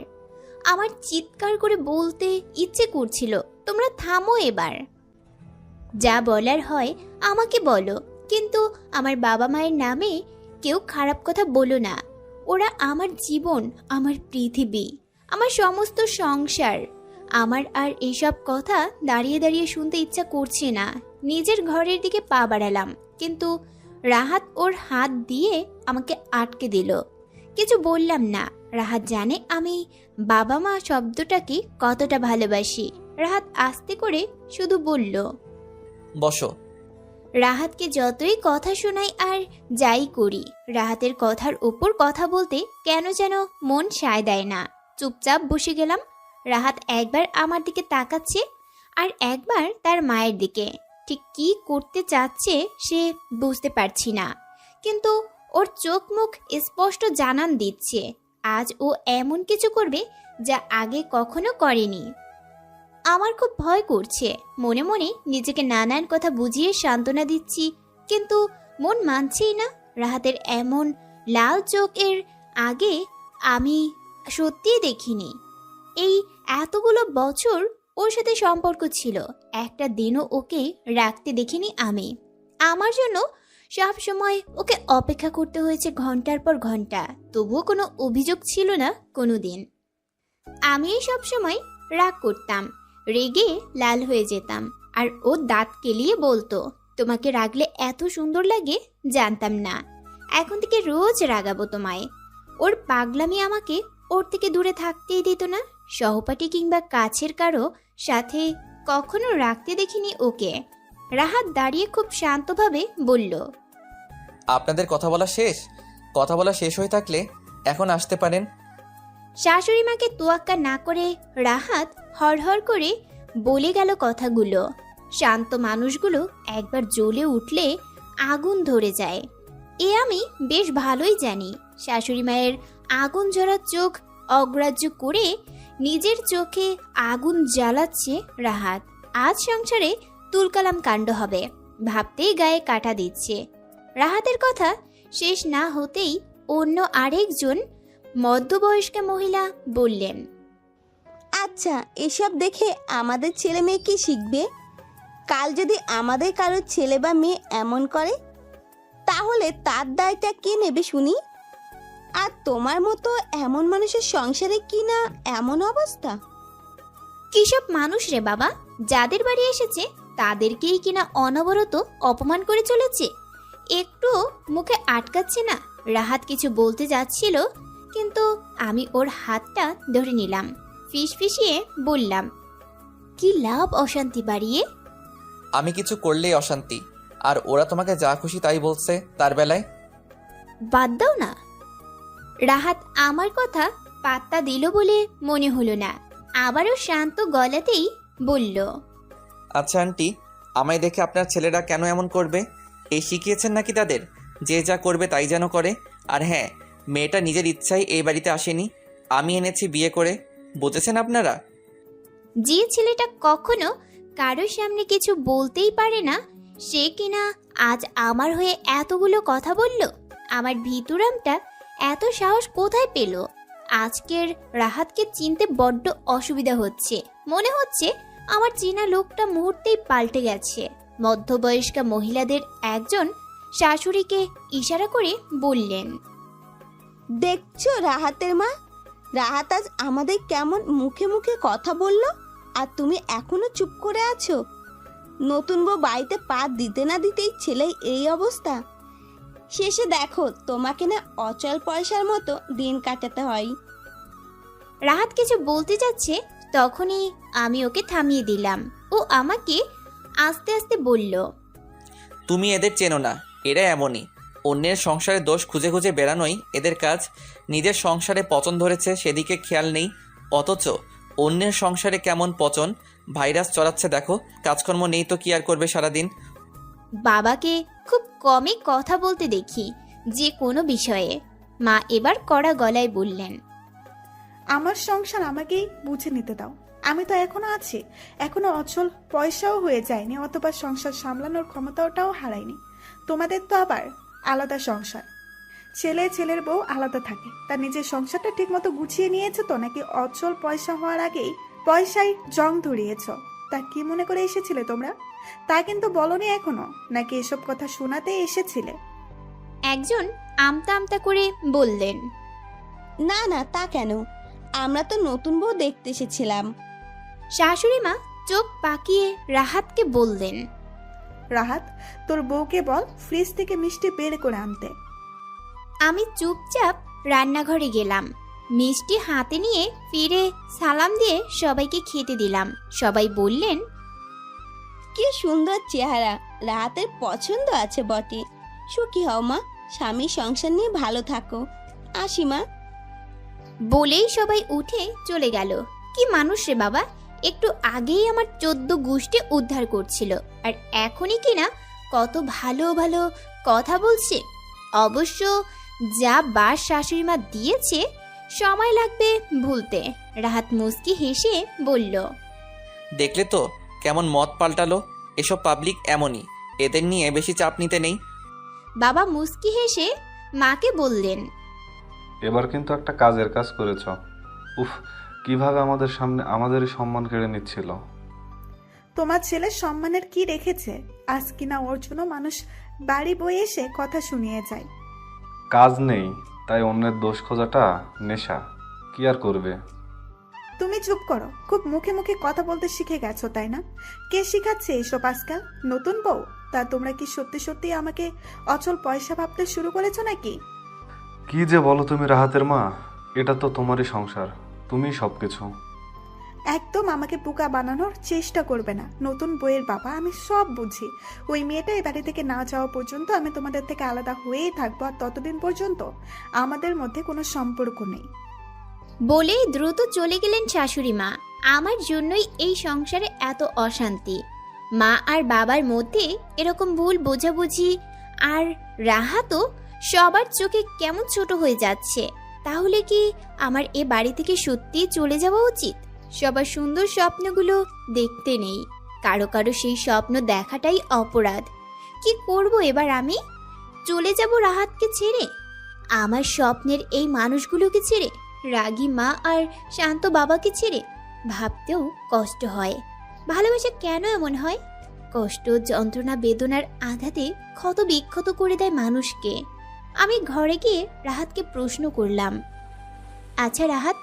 আমার চিৎকার করে বলতে ইচ্ছে করছিল, তোমরা থামো এবার। যা বলার হয় আমাকে বলো, কিন্তু আমার বাবা মায়ের নামে কেউ খারাপ কথা বলো না। ওরা আমার জীবন, আমার পৃথিবী, আমার সমস্ত সংসার। আমার আর এইসব কথা দাঁড়িয়ে দাঁড়িয়ে শুনতে ইচ্ছা করছে না। নিজের ঘরের দিকে পা বাড়ালাম, কিন্তু রাহাত ওর হাত দিয়ে আমাকে আটকে দিল। কিছু বললাম না। রাহাত জানে আমি বাবা মা শব্দটাকে কতটা ভালোবাসি। রাহাত আস্তে করে শুধু বলল, বসো। রাহাতকে যতই কথা শোনাই আর যাই করি, রাহাতের কথার ওপর কথা বলতে কেন যেন মন সায় দেয় না। চুপচাপ বসে গেলাম। রাহাত একবার আমার দিকে তাকাচ্ছে আর একবার তার মায়ের দিকে। ঠিক কি করতে চাচ্ছে সে বুঝতে পারছি না, কিন্তু ওর চোখ মুখ স্পষ্ট জানান দিচ্ছে আজ ও এমন কিছু করবে যা আগে কখনো করেনি। আমার খুব ভয় করছে। মনে মনে নিজেকে নানান কথা বুঝিয়ে সান্ত্বনা দিচ্ছি, কিন্তু মন মানছেই না। রাহাতের এমন লাল চোখের আগে আমি সত্যিই দেখিনি। এই এতগুলো বছর ওর সাথে সম্পর্ক ছিল, একটা দিনও ওকে রাখতে দেখিনি আমি। আমার জন্য সব সময় ওকে অপেক্ষা করতে হয়েছে ঘন্টার পর ঘন্টা, তবুও কোনো অভিযোগ ছিল না কোনো দিন। আমি সব সময় রাগ করতাম, রেগে লাল হয়ে যেতাম, আর ও দাঁত কেলিয়ে বলতো, তোমাকে রাগলে এত সুন্দর লাগে জানতাম না, এখন থেকে রোজ রাগাবো তোমায়। ওর পাগলামি আমাকে ওর থেকে দূরে থাকতেই দিত না। সহপাঠী কিংবা কাছের কারো সাথে কখনো রাখতে দেখিনি ওকে। রাহাত দাঁড়িয়ে খুব শান্তভাবে বলল, আপনাদের কথা বলা শেষ? কথা বলা শেষ হয়ে থাকলে এখন আসতে পারেন। শাশুড়ি মাকে তোয়াক্কা না করে রাহাত হড়হড় করে বলে গেল কথাগুলো। শান্ত মানুষগুলো একবার জ্বলে উঠলে আগুন ধরে যায়, এ আমি বেশ ভালোই জানি। শাশুড়ি মায়ের আগুন ঝরা চোখ অগ্রাহ্য করে নিজের চোখে আগুন জ্বালাচ্ছে রাহাত। আজ সংসারে তুলকালাম কাণ্ড হবে ভাবতেই গায়ে কাটা দিচ্ছে। রাহাতের কথা শেষ না হতেই অন্য আরেকজন মধ্যবয়স্কা মহিলা বললেন, আচ্ছা, এসব দেখে আমাদের ছেলে মেয়ে কি শিখবে? কাল যদি আমাদের কারো ছেলে বা মেয়ে এমন করে, তাহলে তার দায়টা কে নেবে শুনি? আর তোমার মতো এমন মানুষের সংসারে কি না এমন অবস্থা? কিসব মানুষ রে বাবা, যাদের বাড়ি এসেছে তাদেরকেই কিনা অনবরত অপমান করে চলেছে, একটু মুখে আটকাচ্ছে না। রাহাত কিছু বলতে যাচ্ছিল, কিন্তু আমি ওর হাতটা ধরে নিলাম। ফিসফিসিয়ে বললাম, কি লাভ অশান্তি বাড়িয়ে? আমি কিছু করলেই অশান্তি, আর ওরা তোমাকে যা খুশি তাই বলছে তার বেলায়। বাদ দাও না। রাহাত আমার কথা পাত্তা দিল বলে মনে হলো না, আবারও শান্ত গলাতেই বলল, আচ্ছা আন্টি, আমায় দেখে আপনার ছেলেরা কেন এমন করবে? এই শিখিয়েছেন নাকি তাদের যে যা করবে তাই যেন করে? আর হ্যাঁ, মেয়েটা নিজের ইচ্ছায় এই বাড়িতে আসেনি, আমি এনেছি বিয়ে করে, বুঝেছেন আপনারা? যে ছেলেটা কখনো কারোর সামনে কিছু বলতেই পারে না, সে কিনা আজ আমার হয়ে এতগুলো কথা বলল। আমার ভিতুরামটা এত সাহস কোথায় পেল? আজকের রাহাতকে চিনতে বড্ড অসুবিধা হচ্ছে। মনে হচ্ছে আমার চেনা লোকটা মুহূর্তেই পাল্টে গেছে। মধ্যবয়স্কা মহিলাদের একজন শাশুড়িকে ইশারা করে বললেন, দেখছো রাহাতের মা, রাহাত আজ আমাদের কেমন মুখে মুখে কথা বলল, আর তুমি এখনো চুপ করে আছো? নতুন বউ বাড়িতে পা দিতে না দিতেই ছেলে এই অবস্থা। শেষে দেখো তোমাকে না অচল পয়সার মতো দিন কাটাতে হয়। রাহাত কিছু বলতে যাচ্ছে, তখনই আমি ওকে থামিয়ে দিলাম। ও আমাকে আস্তে আস্তে বলল, তুমি এদের চেনো না, এরা এমনই। অন্যের সংসারে দোষ খুঁজে খুঁজে বেড়ানোই এদের কাজ। নিজের সংসারে পচন ধরেছে সেদিকে খেয়াল নেই, অথচ অন্যের সংসারে কেমন পচন ভাইরাস চড়াচ্ছে দেখো। কাজকর্ম নেই তো কি আর করবে সারাদিন। বাবাকে খুব কমই কথা বলতে দেখি যে কোনো বিষয়ে। মা এবার কড়া গলায় বললেন, আমার সংসার আমাকেই বুঝে নিতে দাও। আমি তো এখনো আছি, এখনো অচল পয়সাও হয়ে যায়নি, অথবা সংসার সামলানোর ক্ষমতাটাও হারায়নি। তোমাদের তো আবার আলাদা সংসার, ছেলের বউ আলাদা থাকে। তার নিজের সংসারটা ঠিক মতো গুছিয়ে নিয়েছে তো, নাকি অচল পয়সা হওয়ার আগেই পয়সায় জং ধরিয়েছ? তা কি মনে করে এসেছিলে তোমরা? তা কিন্তু বলনি এখনো, নাকি এসব কথা শোনাতে এসেছিলে? একজন আমতা আমতা করে বললেন, না না, তা কেন, আমরা তো নতুন বউ দেখতে এসেছিলাম। শাশুড়ি মা চোখ পাকিয়ে রাহাতকে বললেন, রাহাত, তোর বউকে বল ফ্রিজ থেকে মিষ্টি বের করে আনতে। আমি চুপচাপ রান্নাঘরে গেলাম। মিষ্টি হাতে নিয়ে ফিরে সালাম দিয়ে সবাইকে খেতে দিলাম। সবাই বললেন, কি সুন্দর চেহারা, রাহাতের পছন্দ আছে বটে। সুখী হও মা, স্বামীর সংসার নিয়ে ভালো থাকো। আসি মা। বলেই সবাই উঠে চলে গেল। কি মানুষ রে বাবা, একটু আগেই আমার 14 গোষ্ঠী উদ্ধার করছিল, আর এখনই কিনা কত ভালো ভালো কথা বলছে। অবশ্য যা বাস শাশুড়ি মা দিয়েছে সময় লাগবে ভুলতে। রাহাত মুস্কি হেসে বলল, দেখলে তো কেমন মত পাল্টালো। এসব পাবলিক এমনই, এদের নিয়ে বেশি চাপ নিতে নেই। বাবা মুস্কি হেসে মাকে বললেন, এবার কিন্তু একটা কাজের কাজ করেছ। উফ, কিভাবে আমাদের সামনে আমাদেরই সম্মান কেড়ে নিচ্ছিল। তোমার ছেলের সম্মানের কি রেখেছে? আজ কিনা ওর জন্য মানুষ বাড়ি বয়ে এসে কথা শুনিয়ে যায়। কাজ নেই তাই অন্যের দোষ খোঁজাটা নেশা, কি আর করবে। তুমি চুপ করো, খুব মুখে মুখে কথা বলতে শিখে গেছো তাই না? কে শিখাচ্ছে এসব আজকাল? নতুন বউ? তা তোমরা কি সত্যি সত্যি আমাকে অচল পয়সা ভাবতে শুরু করেছো নাকি? কি যে বলো তুমি রাহাতের মা, এটা তো তোমারই সংসার, তুমিই সবকিছু। একদম আমাকে বোকা বানানোর চেষ্টা করবে না। নতুন বইয়ের বাবা, আমি সব বুঝি। ওই মেয়েটা এই বাড়ি থেকে না যাওয়া পর্যন্ত আমি তোমাদের থেকে আলাদা হয়েই থাকবো, আর ততদিন পর্যন্ত আমাদের মধ্যে কোনো সম্পর্ক নেই। বলেই দ্রুত চলে গেলেন শাশুড়ি মা। আমার জন্যই এই সংসারে এত অশান্তি। মা আর বাবার মধ্যে এরকম ভুল বোঝাবুঝি, আর রাহাতও সবার চোখে কেমন ছোট হয়ে যাচ্ছে। তাহলে কি আমার এ বাড়ি থেকে সত্যিই চলে যাওয়া উচিত? সবার সুন্দর স্বপ্নগুলো দেখতে নেই, কারো কারো সেই স্বপ্ন দেখাটাই অপরাধ। কি করব এবার আমি? চলে যাব রাহাতকে ছেড়ে, আমার স্বপ্নের এই মানুষগুলোকে ছেড়ে, রাগী মা আর শান্ত বাবাকে ছেড়ে? ভাবতেও কষ্ট হয়। ভালোবাসা কেন এমন হয়? কষ্ট, যন্ত্রণা, বেদনার আঘাতে ক্ষত বিক্ষত করে দেয় মানুষকে। আমি ঘরে গিয়ে রাহাতকে প্রশ্ন করলাম, আচ্ছা রাহাত,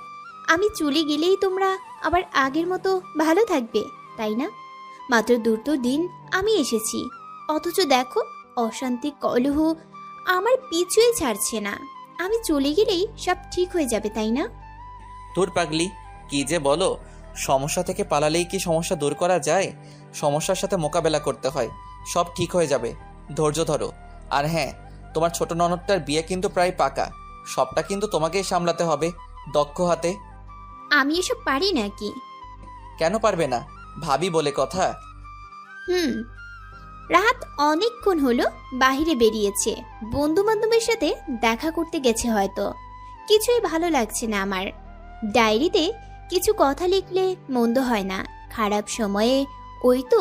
আমি চলে গেলেই তোমরা আবার আগের মতো ভালো থাকবে তাই না? মাত্র 2 দিন আমি এসেছি, অথচ দেখো অশান্তি, কলহ আমার পিছুই ছাড়ছে না। আমি চলে গেলেই সব ঠিক হয়ে যাবে তাই না? তোর পাগলি, কি যে বলো। সমস্যা থেকে পালালেই কি সমস্যা দূর করা যায়? সমস্যার সাথে মোকাবেলা করতে হয়। সব ঠিক হয়ে যাবে, ধৈর্য ধরো। আর হ্যাঁ, তোমার ছোট ননদটার বিয়ে কিন্তু প্রায় পাকা, সবটা কিন্তু তোমাকেই সামলাতে হবে দক্ষ হাতে। আমি এসব পারি নাকি? কেন পারবে না, ভাবি বলে কথা। রাহাত অনেকক্ষণ হলো বাইরে বেরিয়েছে, বন্ধু বান্ধবের সাথে দেখা করতে গেছে হয়তো। কিছুই ভালো লাগছে না আমার। ডায়েরিতে কিছু কথা লিখলে মন্দ হয় না। খারাপ সময়ে ওই তো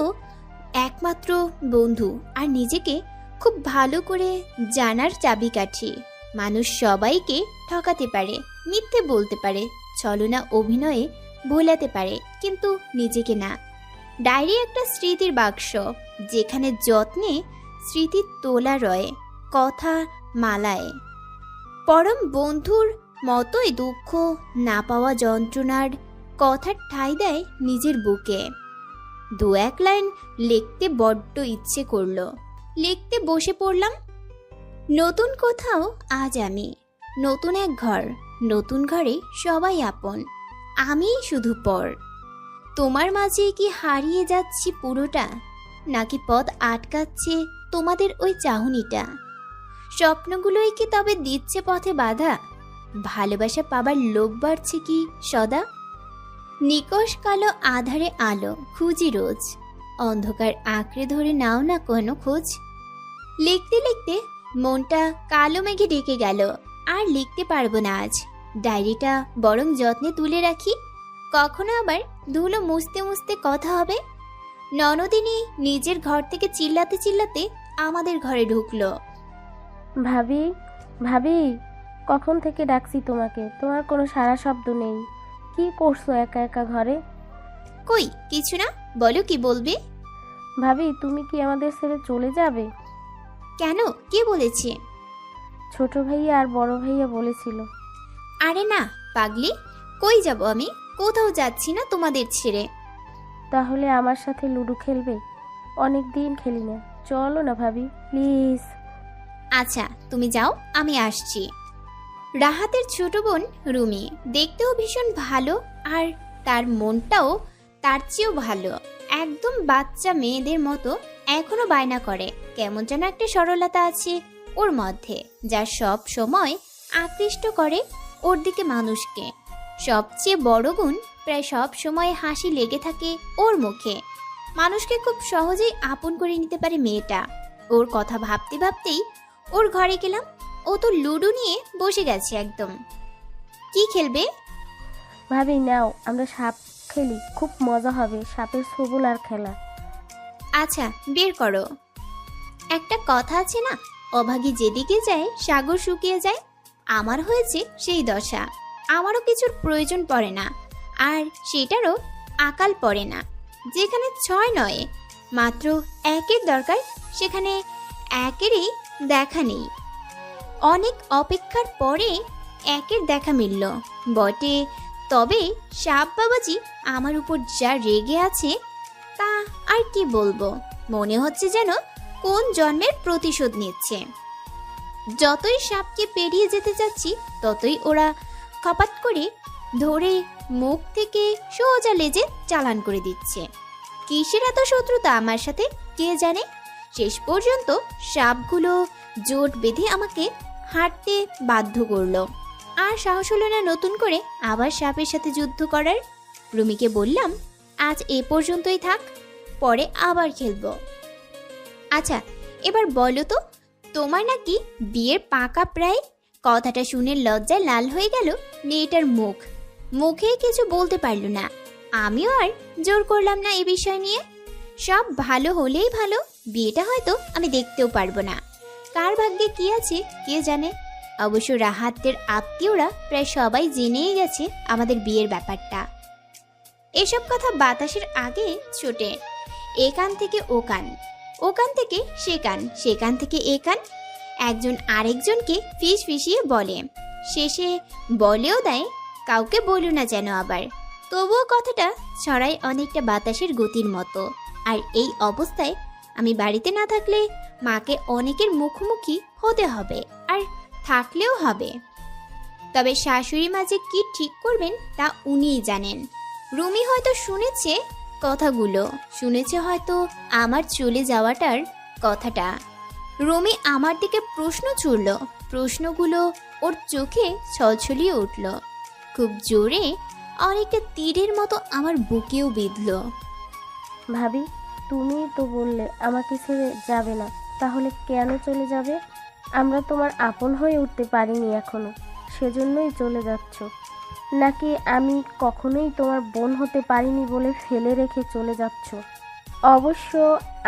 একমাত্র বন্ধু, আর নিজেকে খুব ভালো করে জানার চাবিকাঠি। মানুষ সবাইকে ঠকাতে পারে, মিথ্যে বলতে পারে, ছলনা অভিনয়ে ভোলাতে পারে, কিন্তু নিজেকে না। ডায়েরি একটা স্মৃতির বাক্স, যেখানে যত্নে স্মৃতি তোলা রয়, কথা মালায়। পরম বন্ধুর মতোই দুঃখ, না পাওয়া যন্ত্রণার কথার ঠাঁই দেয় নিজের বুকে। 2-1 লাইন লিখতে বড্ড ইচ্ছে করলো, লিখতে বসে পড়লাম। নতুন কোথাও আজ আমি, নতুন এক ঘর, নতুন ঘরে সবাই আপন, আমিই শুধু পর। তোমার মাঝে কি হারিয়ে যাচ্ছি পুরোটা, নাকি পথ আটকাচ্ছে তোমাদের ওই চাহনিটা? স্বপ্নগুলোই কি তবে দিচ্ছে পথে বাধা? ভালোবাসা পাবার লোভ বাড়ছে কি সদা? নিকষ কালো আধারে আলো খুঁজি রোজ, অন্ধকার আঁকড়ে ধরে নাও না কোনো খোঁজ। লিখতে লিখতে মনটা কালো মেঘে ডেকে গেল, আর লিখতে পারবো না আজ। ডায়েরিটা বরং যত্নে তুলে রাখি, কখনো আবার ধুলো মুছতে মুছতে কথা হবে। ননদিনী নিজের ঘর থেকে চিল্লাতে চিল্লাতে আমাদের ঘরে ঢুকলো। ভাবি, ভাবি, কখন থেকে ডাকছি তোমাকে, তোমার কোনো সারা শব্দ নেই। কি করছো একা একা ঘরে? কই কিছু না, বলো কি বলবে। ভাবি, তুমি কি আমাদের ছেড়ে চলে যাবে? কেন, কে বলেছে? ছোট ভাইয়া আর বড় ভাইয়া বলেছিল। আরে না পাগলি, কই যাব আমি, কোথাও যাচ্ছি না তোমাদের ছেড়ে। তাহলে আমার সাথে লুডো খেলবে? অনেক দিন খেলি না, চলো না ভাবি প্লিজ। আচ্ছা তুমি যাও, আমি আসছি। রাহাতের ছোট বোন রুমি দেখতেও ভীষণ ভালো, আর তার মনটাও তার চেয়েও ভালো। একদম বাচ্চা মেয়েদের মতো এখনো বায়না করে, কেমন যেন একটা সরলতা আছে ওর মধ্যে, যা সব সময় আকৃষ্ট করে ওর দিকে মানুষকে। সবচেয়ে বড় গুণ, প্রায় সব সময় হাসি লেগে থাকে ওর মুখে। মানুষকে খুব সহজেই আপন করে নিতে পারে মেয়েটা। ওর কথা ভাবতে ভাবতেই ওর ঘরে গেলাম। ও তো লুডো নিয়ে বসে গেছে একদম। কি খেলবে? ভাবি নাও, আমরা সাপ খেলি, খুব মজা হবে, সাপের সবুল আর খেলা। আচ্ছা বের করো। একটা কথা আছে না, অভাগী যেদিকে যায় সাগর শুকিয়ে যায়। আমার হয়েছে সেই দশা। আমারও কিছুর প্রয়োজন পড়ে না, আর সেটারও আকাল পড়ে না। যেখানে 6 নয় মাত্র 1-এর দরকার, সেখানে 1-এরই দেখা নেই। অনেক অপেক্ষার পরে 1-এর দেখা মিলল বটে, তবে সাপ বাবাজি আমার উপর যা রেগে আছে তা আর কি বলবো। মনে হচ্ছে যেন কোন জন্মের প্রতিশোধ নিচ্ছে। যতই সাপকে পেরিয়ে যেতে যাচ্ছি, ততই ওরা খপাত করে ধরে মুখ থেকে সোজা লেজে চালান করে দিচ্ছে। কিসের এত শত্রুতা আমার সাথে কে জানে। শেষ পর্যন্ত সাপগুলো জোট বেঁধে আমাকে হাঁটতে বাধ্য করলো। আর সাহস হলো না নতুন করে আবার সাপের সাথে যুদ্ধ করার। রুমিকে বললাম, আজ এ পর্যন্তই থাক, পরে আবার খেলবো। আচ্ছা এবার বলো তো, তোমার নাকি বিয়ের পাকা প্রায়? কথাটা শুনে লজ্জায় লাল হয়ে গেল মেয়েটার মুখ। মুখে কিছু বলতে পারল না। আমিও আর জোর করলাম না এ বিষয় নিয়ে। সব ভালো হলেই ভালো, বিয়েটা হয়তো আমি দেখতেও পারবো না। কার ভাগ্যে কি আছে কে জানে। অবশ্য রাহাতের আত্মীয়রা প্রায় সবাই জেনেই গেছে আমাদের বিয়ের ব্যাপারটা। এসব কথা বাতাসের আগে ছোটে, এ কান থেকে ও কান, ও কান থেকে সে কান, সে কান থেকে এ কান। একজন আরেকজনকে ফিস ফিসিয়ে বলে, শেষে বলেও দেয় কাউকে বলো না যেন আবার। তবুও কথাটা ছড়ায় অনেকটা বাতাসের গতির মতো। আর এই অবস্থায় আমি বাড়িতে না থাকলে মাকে অনেকের মুখোমুখি হতে হবে, আর থাকলেও হবে। তবে শাশুড়ি মা যে কি ঠিক করবেন তা উনিই জানেন। রুমি হয়তো শুনেছে কথাগুলো, শুনেছে হয়তো আমার চলে যাওয়াটার কথাটা। রুমি আমার দিকে প্রশ্ন ছুড়ল, প্রশ্নগুলো ওর চোখে ছলছলিয়ে উঠল খুব জোরে, অনেকটা তীরের মতো আমার বুকেও বিঁধল। ভাবি, তুমি তো বললে আমাকে ছেড়ে যাবে না, তাহলে কেন চলে যাবে? আমরা তোমার আপন হয়ে উঠতে পারিনি এখনো, সেজন্যই চলে যাচ্ছ? নাকি আমি কখনোই তোমার বোন হতে পারিনি বলে ফেলে রেখে চলে যাচ্ছ? অবশ্য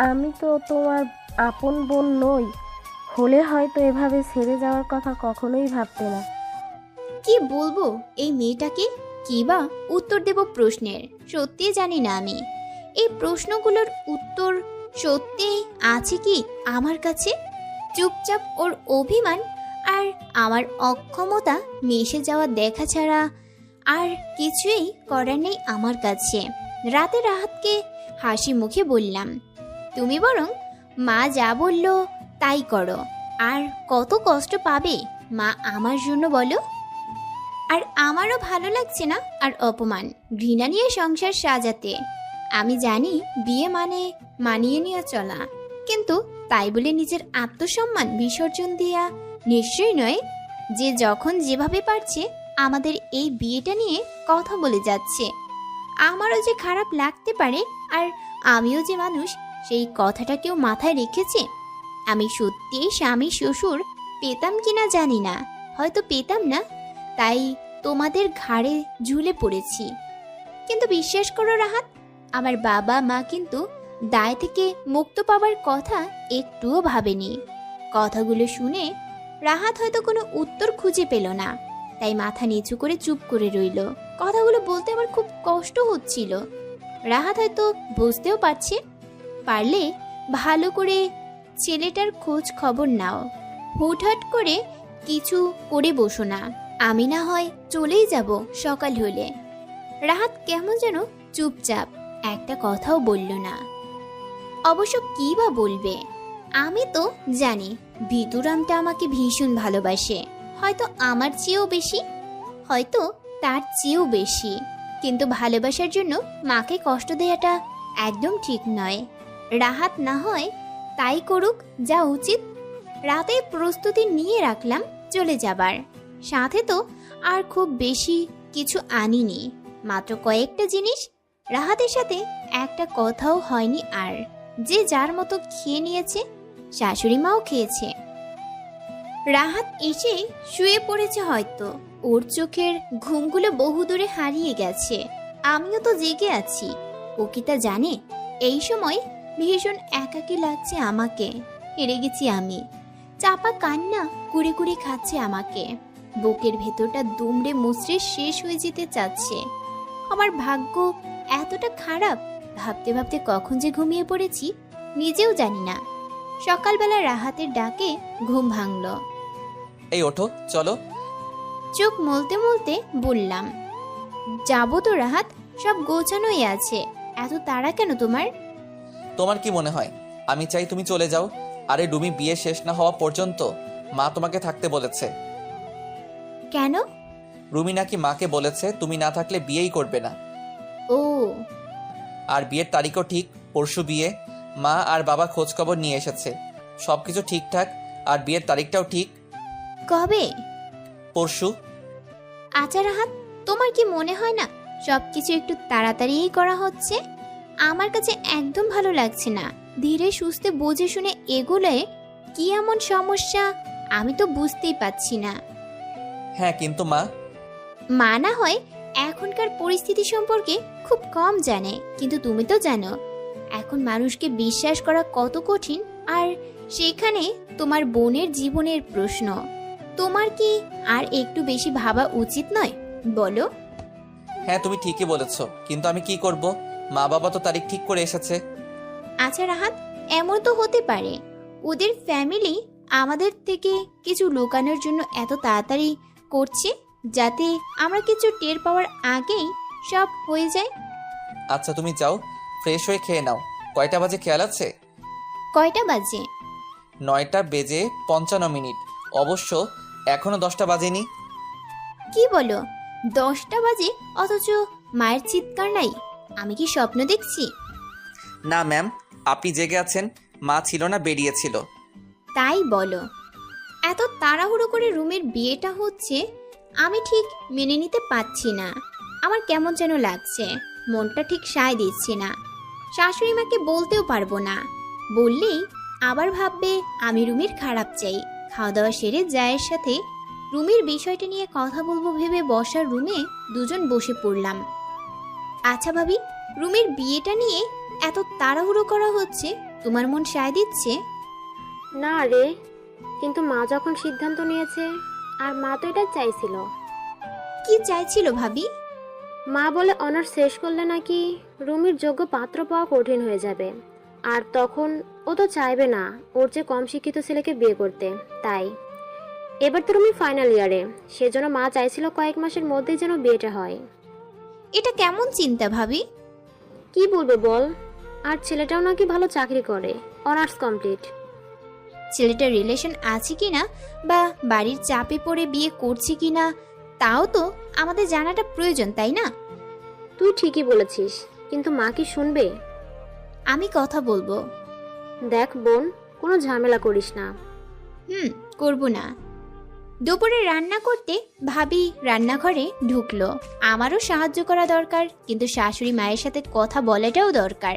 আমি তো তোমার আপন বোন নই, হলে হয়তো এভাবে ছেড়ে যাওয়ার কথা কখনোই ভাবতে না। কি বলবো এই মেয়েটাকে, কি বা উত্তর দেব প্রশ্নের? সত্যি জানি না আমি। এই প্রশ্নগুলোর উত্তর সত্যি আছে কি আমার কাছে? চুপচাপ ওর অভিমান আর আমার অক্ষমতা মিশে যাওয়া দেখা ছাড়া আর কিছুই করার নেই আমার কাছে। রাতে রাহাতকে হাসি মুখে বললাম, তুমি বরং মা যা বলল তাই করো। আর কত কষ্ট পাবে মা আমার জন্য বলো? আর আমারও ভালো লাগছে না আর অপমান ঘৃণা নিয়ে সংসার সাজাতে। আমি জানি বিয়ে মানে মানিয়ে নিয়ে চলা, কিন্তু তাই বলে নিজের আত্মসম্মান বিসর্জন দেয়া নিশ্চয়ই নয়। যে যখন যেভাবে পারছে আমাদের এই বিয়েটা নিয়ে কথা বলে যাচ্ছে, আমারও যে খারাপ লাগতে পারে আর আমিও যে মানুষ সেই কথাটা কেউ মাথায় রেখেছে? আমি সত্যি স্বামী শ্বশুর পেতাম কিনা জানি না, হয়তো পেতাম না, তাই তোমাদের ঘাড়ে ঝুলে পড়েছি। কিন্তু বিশ্বাস করো রাহাত, আমার বাবা মা কিন্তু দায় থেকে মুক্ত পাবার কথা একটুও ভাবেনি। কথাগুলো শুনে রাহাত হয়তো কোনো উত্তর খুঁজে পেল না, তাই মাথা নিচু করে চুপ করে রইল। কথাগুলো বলতে আমার খুব কষ্ট হচ্ছিল। রাহাত হয়তো বুঝতেও পারছে। পারলে ভালো করে ছেলেটার খোঁজ খবর নাও, হুটহাট করে কিছু করে বসো না। আমি না হয় চলেই যাব সকাল হলে। রাহাত কেমন যেন চুপচাপ, একটা কথাও বলল না। অবশ্য কি বা বলবে? আমি তো জানি ভিতুরামটা আমাকে ভীষণ ভালোবাসে, হয়তো আমার চেয়েও বেশি, হয়তো তার চেয়েও বেশি। কিন্তু ভালোবাসার জন্য মাকে কষ্ট দেওয়াটা একদম ঠিক নয়। রাহাত না হয় তাই করুক যা উচিত। রাতে প্রস্তুতি নিয়ে রাখলাম চলে যাবার। সাথে তো আর খুব বেশি কিছু আনিনি, মাত্র কয়েকটা জিনিস। রাহাতের সাথে একটা কথাও হয়নি আর। যে যার মতো খেয়ে নিয়েছে, শাশুড়ি মাও খেয়েছে। রাহাত এসে শুয়ে পড়েছে হয়তো, ওর চোখের ঘুমগুলো বহুদূরে হারিয়ে গেছে। আমিও তো জেগে আছি, ও কি তা জানে? এই সময় ভীষণ একাকী লাগছে আমাকে। হেরে গেছি আমি। চাপা কান্না কুড়ে কুড়ে খাচ্ছে আমাকে। বুকের ভেতরটা দুমড়ে মুচড়ে শেষ হয়ে যেতে চাচ্ছে। আমার ভাগ্য এতটা খারাপ, ভাবতে ভাবতে কখন যে ঘুমিয়ে পড়েছি নিজেও জানি না। সকালবেলা রাহাতের ডাকে ঘুম ভাঙল। এই ওঠো, চলো। চোখ মলতে মলতে বললাম, যাবো তো রাহাত, সব গোছানোই আছে। এত তাড়া কেন তোমার? তোমার কি মনে হয় আমি চাই তুমি চলে যাও? আরে ডুমি, বিয়ে শেষ না হওয়া পর্যন্ত মা তোমাকে থাকতে বলেছে। কেন? রুমি নাকি মাকে বলেছে তুমি না থাকলে বিয়েই করবে না। ও, আর বিয়ের তারিখও ঠিক, পরশু বিয়ে। মা আর বাবা খোঁজ খবর নিয়ে এসেছে, সবকিছু ঠিকঠাক। আর বিয়ের তারিখটাও ঠিক, কবে? পরশু। আচ্ছা রাহাত, তোমার কি মনে হয় না সবকিছু একটু তাড়াতাড়িই করা হচ্ছে? আমার কাছে একদম ভালো লাগছে না। ধীরে সুস্থে বুঝে শুনে এগোলে কি এমন সমস্যা আমি তো বুঝতেই পারছি না। হ্যাঁ, কিন্তু মা। মা না হয় এখনকার পরিস্থিতি সম্পর্কে খুব কম জানে, কিন্তু তুমি তো জানো এখন মানুষকে বিশ্বাস করা কত কঠিন। আর সেখানে তোমার বোনের জীবনের প্রশ্ন। তোমার কি আর একটু বেশি ভাবা উচিত নয় বলো? হ্যাঁ, তুমি ঠিকই বলেছো, কিন্তু আমি কি করব? মা বাবা তো তারিখ ঠিক করে এসেছে। আচ্ছা রাহাত, এমন তো হতে পারে ওদের ফ্যামিলি আমাদের থেকে কিছু লুকানোর জন্য এত তাড়াতাড়ি করছে, যাতে আমরা কিছু টের পাওয়ার আগেই সব হয়ে যায়। আচ্ছা, তুমি যাও, ফ্রেশ হয়ে খেয়ে নাও। কয়টা বাজে খেয়াল আছে? কয়টা বাজে? 9টা বেজে 55 মিনিট। অবশ্য এখনো 10টা বাজেনি। কি বলো? 10টা বাজে অথচ মায়ের চিৎকার নাই? আমি কি স্বপ্ন দেখছি? না ম্যাম, আপনি জেগে আছেন। মা ছিল না, বেরিয়েছিল। তাই বলো? এত তাড়াহুড়ো করে রুমের বিয়েটা হচ্ছে, আমি ঠিক মেনে নিতে পারছি না। আমার কেমন যেন লাগছে, মনটা ঠিক সায় দিচ্ছে না। শাশুড়ি মাকে বলতেও পারবো না, বললেই আবার ভাববে আমি রুমির খারাপ চাই। খাওয়া দাওয়া সেরে জায়ের সাথে রুমির বিষয়টা নিয়ে কথা বলবো ভেবে বসার রুমে দুজন বসে পড়লাম। আচ্ছা ভাবি, রুমির বিয়েটা নিয়ে এত তাড়াহুড়ো করা হচ্ছে, তোমার মন সায় দিচ্ছে? না রে, কিন্তু মা যখন সিদ্ধান্ত নিয়েছে, আর মা তো এটা চাইছিল। কি চাইছিল ভাবি? মা বলে অনার্স শেষ করলে নাকি রুমির যোগ্য পাত্র পাওয়া কঠিন হয়ে যাবে, আর তখন ও তো চাইবে না ওর চেয়ে কম শিক্ষিত ছেলেকে বিয়ে করতে। তাই এবার তো রুমি ফাইনাল ইয়ারে, সেজন্য মা চাইছিল কয়েক মাসের মধ্যেই যেন বিয়েটা হয়। এটা কেমন চিন্তা ভাবি? কি বলবো বল, আর ছেলেটাও নাকি ভালো চাকরি করে, অনার্স কমপ্লিট। ছেলেটার রিলেশন আছে কিনা বা বাড়ির চাপে পড়ে বিয়ে করছে কিনা তাও তো আমাদের জানাটা প্রয়োজন, তাই না? তুই ঠিকই বলেছিস, কিন্তু মা কি শুনবে? আমি কথা বলবো। দেখ বোন, কোনো ঝামেলা করিস না। করব না। দুপুরে রান্না করতে ভাবি রান্নাঘরে ঢুকলো। আমারও সাহায্য করা দরকার, কিন্তু শাশুড়ি মায়ের সাথে কথা বলাটাও দরকার।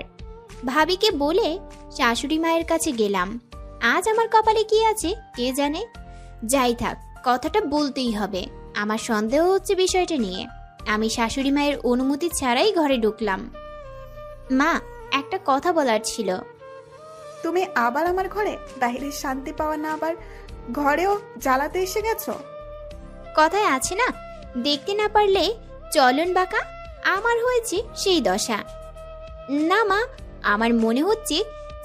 ভাবিকে বলে শাশুড়ি মায়ের কাছে গেলাম। আজ আমার কপালে কি আছে কে জানে। যাই থাক, কথাটা বলতেই হবে। আমার সন্দেহ হচ্ছে বিষয়টা নিয়ে। আমি শাশুড়ি মায়ের অনুমতি ছাড়াই ঘরে ঢুকলাম। মা, একটা কথা বলার ছিল। তুমি আবার আমার ঘরে? বাইরে শান্তি পাওয়া না আবার ঘরেও জ্বালাতে এসে গেছো? কথায় আছে না, দেখতে না পারলে চলন বাঁকা। আমার হয়েছে সেই দশা। না মা, আমার মনে হচ্ছে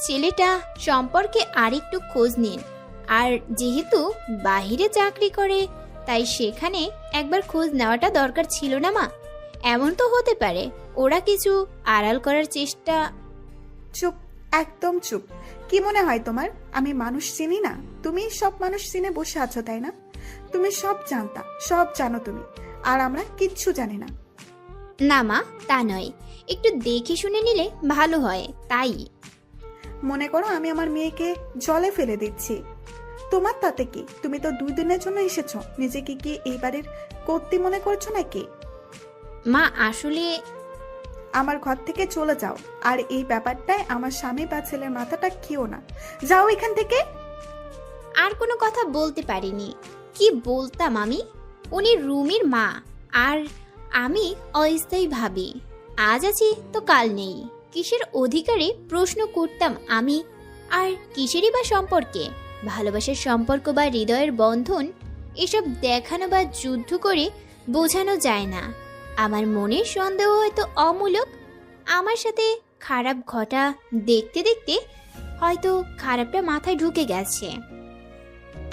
ছেলেটা সম্পর্কে আরেকটু খোঁজ নিন। আর যেহেতু বাহিরে চাকরি করে, তাই সেখানে একবার খোঁজ নেওয়াটা দরকার ছিল না মা? এমন তো হতে পারে ওরা কিছু আড়াল করার চেষ্টা। চুপ, একদম চুপ। কি মনে হয় তোমার আমি মানুষ চিনি না? তুমি সব মানুষ চিনে বসে আছো, তাই না? তুমি সব জানতা, সব জানো তুমি, আর আমরা কিচ্ছু জানি না। না মা, তা নয়, একটু দেখে শুনে নিলে ভালো হয় তাই। মনে করো আমি আমার মেয়েকে জলে ফেলে দিচ্ছি, তোমার তাতে কি? তুমি তো 2 দিনের জন্য এসেছো, নিজেকে কি এই বাড়ির কর্ত্রী মনে করছো নাকি? মা আসলে আমার ঘর থেকে চলে যাও, আর এই ব্যাপারটায় আমার স্বামী বা ছেলের মাথাটা খেও না। যাও এখান থেকে। আর কোনো কথা বলতে পারিনি। কি বলতাম আমি? উনি রুমির মা, আর আমি অস্থায়ী ভাবি। আজ আছি তো কাল নেই। কিসের অধিকারে প্রশ্ন করতাম আমি? আর কিসেরই বা সম্পর্কে? ভালোবাসার সম্পর্ক বা হৃদয়ের বন্ধন এসব দেখানো বা যুদ্ধ করে বোঝানো যায় না। আমার মনের সন্দেহ হয়তো অমূলক। আমার সাথে খারাপ ঘটা দেখতে দেখতে হয়তো খারাপটা মাথায় ঢুকে গেছে।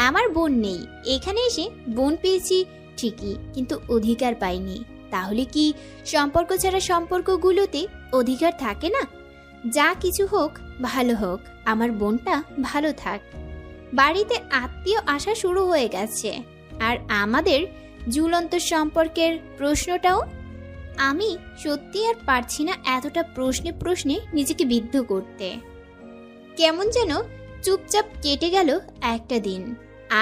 আমার বোন নেই, এখানে এসে বোন পেয়েছি ঠিকই, কিন্তু অধিকার পাইনি। তাহলে কি সম্পর্ক ছাড়া সম্পর্কগুলোতে অধিকার থাকে না? যা কিছু হোক, ভালো হোক, আমার বোনটা ভালো থাক। বাড়িতে আত্মীয় আসা শুরু হয়ে গেছে, আর আমাদের ঝুলন্ত সম্পর্কের প্রশ্নটাও। আমি সত্যি আর পারছি না এতটা প্রশ্নে প্রশ্নে নিজেকে বিদ্ধ করতে। কেমন যেন চুপচাপ কেটে গেল একটা দিন।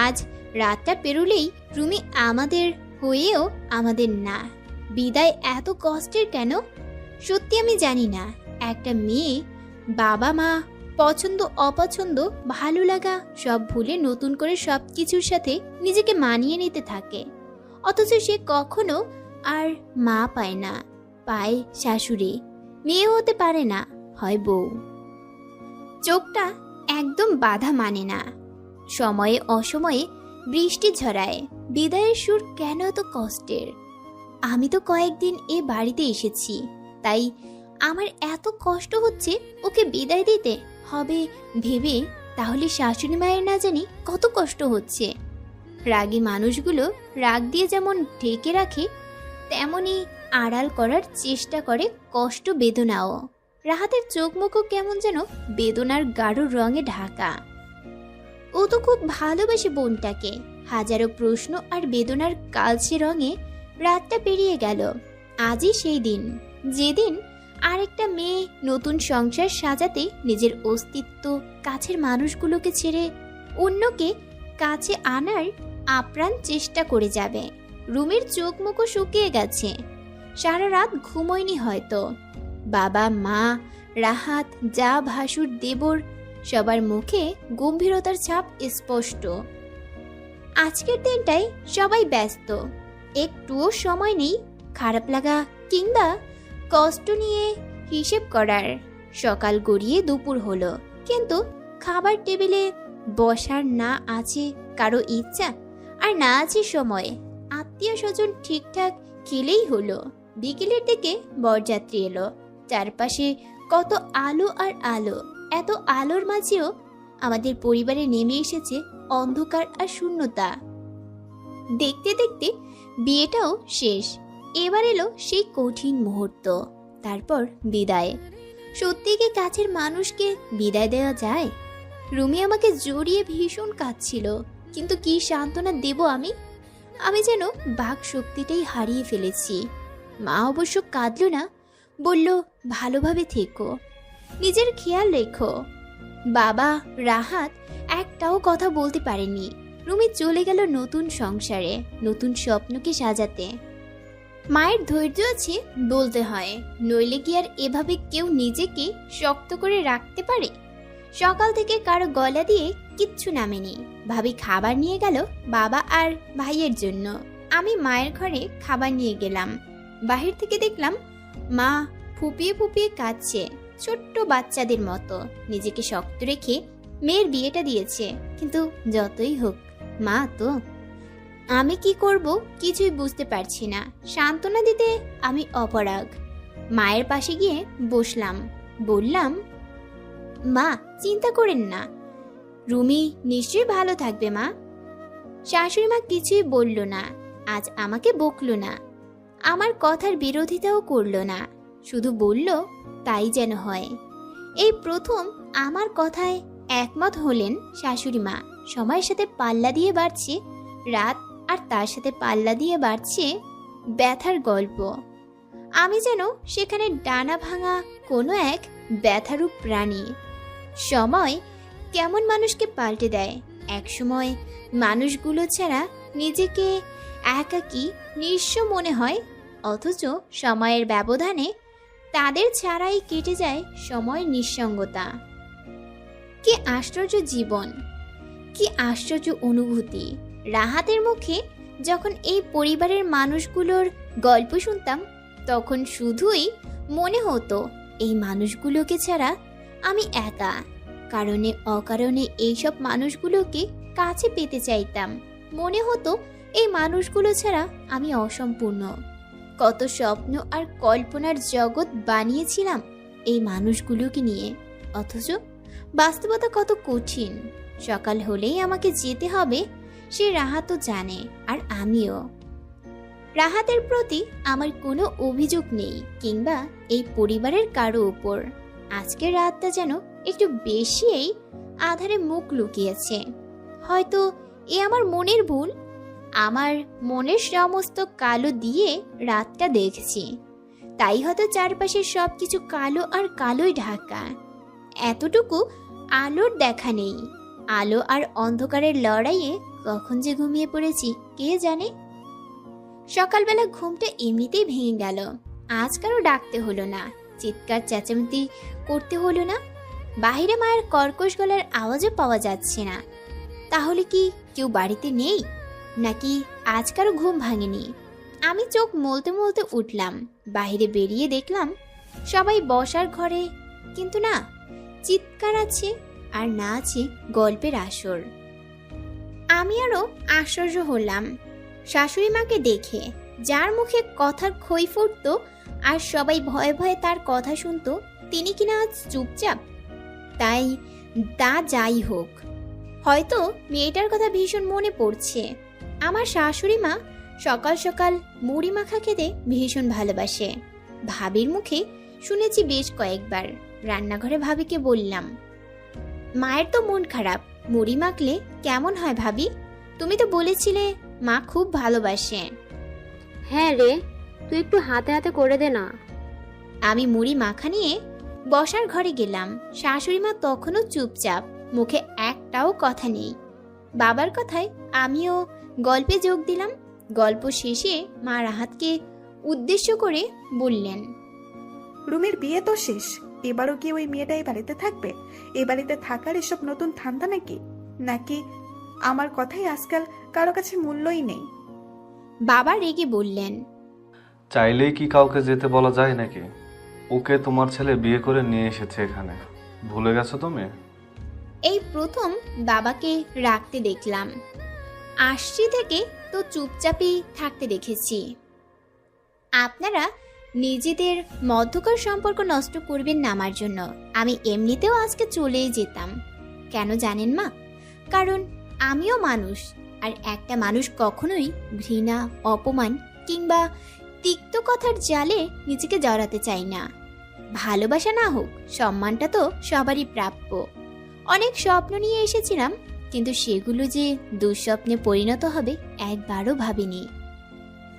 আজ রাতটা পেরোলেই রুমি আমাদের হয়েও আমাদের না। বিদায় এত কষ্টের কেন? সত্যি আমি জানি না। একটা মেয়ে বাবা মা, পছন্দ অপছন্দ, ভালো লাগা সব ভুলে নতুন করে সব কিছুর সাথে নিজেকে মানিয়ে নিতে থাকে, অথচ সে কখনো আর মা পায় না, পায় শাশুড়ি। মেয়ে হতে পারে না, হয় বউ। চোখটা একদম বাধা মানে না। সময়ে অসময়ে বৃষ্টি ঝরায়। বিদায়ের সুর কেন এত কষ্টের? আমি তো কয়েকদিন এ বাড়িতে এসেছি, তাই আমার এত কষ্ট হচ্ছে ওকে বিদায় দিতে হবে ভেবে। তাহলে শাশুড়ি মায়ের না জানি কত কষ্ট হচ্ছে। রাগী মানুষগুলো রাগ দিয়ে যেমন ঢেকে রাখে, তেমনি আড়াল করার চেষ্টা করে কষ্ট বেদনাও। রাহাতের চোখ মুখও কেমন যেন বেদনার গাঢ় রঙে ঢাকা। ও তো খুব ভালোবাসে বোনটাকে। হাজারো প্রশ্ন আর বেদনার কালচে রঙে রাতটা পেরিয়ে গেল। আজই সেই দিন, যেদিন আরেকটা মেয়ে নতুন সংসার সাজাতে নিজের অস্তিত্ব, কাছের মানুষগুলোকে ছেড়ে অন্যকে কাছে আনার আপ্রাণ চেষ্টা করে যাবে। রুমির চোখ মুখও শুকিয়ে গেছে। সারা রাত ঘুমোয়নি হয়তো। বাবা মা, রাহাত, যা ভাসুর, দেবর সবার মুখে গম্ভীরতার ছাপ স্পষ্ট। আজকের দিনটাই সবাই ব্যস্ত। একটুও সময় নেই খারাপ লাগা কিংবা কষ্ট নিয়ে হিসেব করার। সকাল গড়িয়ে দুপুর হলো, কিন্তু খাবার টেবিলে বসার না আছে কারো ইচ্ছা, আর না আছে সময়। আত্মীয় স্বজন ঠিকঠাক খেলেই হলো। বিকেলের দিকে বরযাত্রী এলো। চারপাশে কত আলো আর আলো। এত আলোর মাঝেও আমাদের পরিবারে নেমে এসেছে অন্ধকার আর শূন্যতা। দেখতে দেখতে বিয়েটাও শেষ। এবার এলো সেই কঠিন মুহূর্ত, তারপর বিদায়। সত্যি কি কাছের মানুষকে বিদায় দেওয়া যায়? রুমি আমাকে জড়িয়ে ভীষণ কাঁদছিল, কিন্তু কি সান্ত্বনা দেব আমি? আমি যেন বাক শক্তিটাই হারিয়ে ফেলেছি। মা অবশ্য কাঁদল না, বলল ভালোভাবে থেকো, নিজের খেয়াল রেখো। বাবা রাহাত একটাও কথা বলতে পারেনি। রুমি চলে গেল নতুন সংসারে, নতুন স্বপ্নকে সাজাতে। মায়ের ধৈর্য আছে বলতে হয়, নইলে কি আর এভাবে কেউ নিজেকে শক্ত করে রাখতে পারে? সকাল থেকে কারো গলা দিয়ে কিচ্ছু নামেনি। ভাবি খাবার নিয়ে গেল বাবা আর ভাইয়ের জন্য। আমি মায়ের ঘরে খাবার নিয়ে গেলাম। বাহির থেকে দেখলাম মা ফুপিয়ে ফুপিয়ে কাঁদছে, ছোট্ট বাচ্চাদের মতো। নিজেকে শক্ত রেখে মেয়ের বিয়েটা দিয়েছে, কিন্তু যতই হোক মা তো। আমি কি করব কিছুই বুঝতে পারছি না। সান্ত্বনা দিতে আমি অপরাগ। মায়ের পাশে গিয়ে বসলাম, বললাম, মা চিন্তা করেন না, রুমি নিশ্চয়ই ভালো থাকবে মা। শাশুড়ি মা কিছুই বলল না, আজ আমাকে বকলো না, আমার কথার বিরোধিতাও করলো না, শুধু বলল তাই যেন হয়। এই প্রথম আমার কথায় একমত হলেন শাশুড়ি মা। সময়ের সাথে পাল্লা দিয়ে বাড়ছে রাত, আর তার সাথে পাল্লা দিয়ে বাড়ছে ব্যথার গল্প। আমি যেন সেখানে ডানা ভাঙা কোনো এক ব্যথারূপ প্রাণী। সময় কেমন মানুষকে পাল্টে দেয়। একসময় মানুষগুলো ছাড়া নিজেকে একাকী নিঃস্ব মনে হয়, অথচ সময়ের ব্যবধানে তাদের ছাড়াই কেটে যায় সময়ের নিঃসঙ্গতা। কি আশ্চর্য জীবন, কি আশ্চর্য অনুভূতি। রাহাতের মুখে যখন এই পরিবারের মানুষগুলোর গল্প শুনতাম, তখন শুধুই মনে হতো এই মানুষগুলোকে ছাড়া আমি একা। কারণে অকারণে এইসব মানুষগুলোকে কাছে পেতে চাইতাম। মনে হতো এই মানুষগুলো ছাড়া আমি অসম্পূর্ণ। কত স্বপ্ন আর কল্পনার জগৎ বানিয়েছিলাম এই মানুষগুলোকে নিয়ে, অথচ বাস্তবতা কত কঠিন। সকাল হলেই আমাকে যেতে হবে, সে রাহাতও জানে, আর আমিও। রাহাতের প্রতি আমার কোনো অভিযোগ নেই, কিংবা এই পরিবারের কারো উপর। আজকের রাতটা যেন একটু বেশিই আধারে মুখ লুকিয়েছে। হয়তো এ আমার মনের ভুল। আমার মনের সমস্ত কালো দিয়ে রাতটা দেখছি, তাই হয়তো চারপাশের সব কিছু কালো আর কালোই ঢাকা। এতটুকু আলোর দেখা নেই। আলো আর অন্ধকারের লড়াইয়ে কখন যে ঘুমিয়ে পড়েছি কে জানে। সকালবেলা ঘুমটা এমনিতেই ভেঙে গেল। আজ কারো ডাকতে হলো না, চিৎকার চেঁচামেচি করতে হলো না, বাহিরে মায়ের কর্কশ গলার আওয়াজও পাওয়া যাচ্ছে না। তাহলে কি কেউ বাড়িতে নেই, নাকি আজ কারো ঘুম ভাঙেনি? আমি চোখ মলতে মলতে উঠলাম। বাহিরে বেরিয়ে দেখলাম সবাই বসার ঘরে, কিন্তু না, চিৎকার আছে আর না আছে গল্পের আসর। আমি আরো আশ্চর্য হলাম শাশুড়ি মাকে দেখে, যার মুখে কথার খই ফুটত আর সবাই ভয়ে ভয়ে তার কথা শুনতো, তিনি কিনা আজ চুপচাপ। তাই তা যাই হোক, হয়তো মেয়েটার কথা ভীষণ মনে পড়ছে। আমার শাশুড়ি মা সকাল সকাল মুড়ি মাখা খেতে ভীষণ ভালোবাসে। ভাবির মুখে শুনেছি বেশ কয়েকবার। রান্নাঘরে ভাবিকে বললাম, মায়ের তো মন খারাপ, মুড়ি মাখলে কেমন হয় ভাবি? তুমি তো বলেছিলে মা খুব ভালোবাসে। হ্যাঁ রে, তুই একটু হাতে হাতে করে দে না। আমি মুড়ি মাখা নিয়ে বসার ঘরে গেলাম। শাশুড়ি মা তখনও চুপচাপ, মুখে একটাও কথা নেই। বাবার কথায় আমিও গল্পে যোগ দিলাম। গল্প শেষে মা রাহাতকে উদ্দেশ্য করে বললেন, রুমির বিয়ে তো শেষ, এবারও কি ওই মেয়েটা এই বাড়িতে থাকবে? এই বাড়িতে থাকার এসব নতুন ধান্দা নাকি? নাকি আমার কথাই আজকাল কারো কাছে মূল্যই নেই? বাবা রেগে বললেন, চাইলেই কি কাউকে যেতে বলা যায় নাকি? ওকে তোমার ছেলে বিয়ে করে নিয়ে এসেছে এখানে, ভুলে গেছো তুমি? এই প্রথম বাবাকে রাখতে দেখলাম। আসছি থেকে তো চুপচাপই থাকতে দেখেছি। আপনারা নিজেদের মধ্যকার সম্পর্ক নষ্ট করবেন না আমার জন্য। আমি এমনিতেও আজকে চলেই যেতাম। কেন জানেন মা? কারণ আমিও মানুষ, আর একটা মানুষ কখনোই ঘৃণা, অপমান কিংবা তিক্ত কথার জালে নিজেকে জড়াতে চাই না। ভালোবাসা না হোক, সম্মানটা তো সবারই প্রাপ্য। অনেক স্বপ্ন নিয়ে এসেছিলাম, কিন্তু সেগুলো যে দুঃস্বপ্নে পরিণত হবে একবারও ভাবিনি।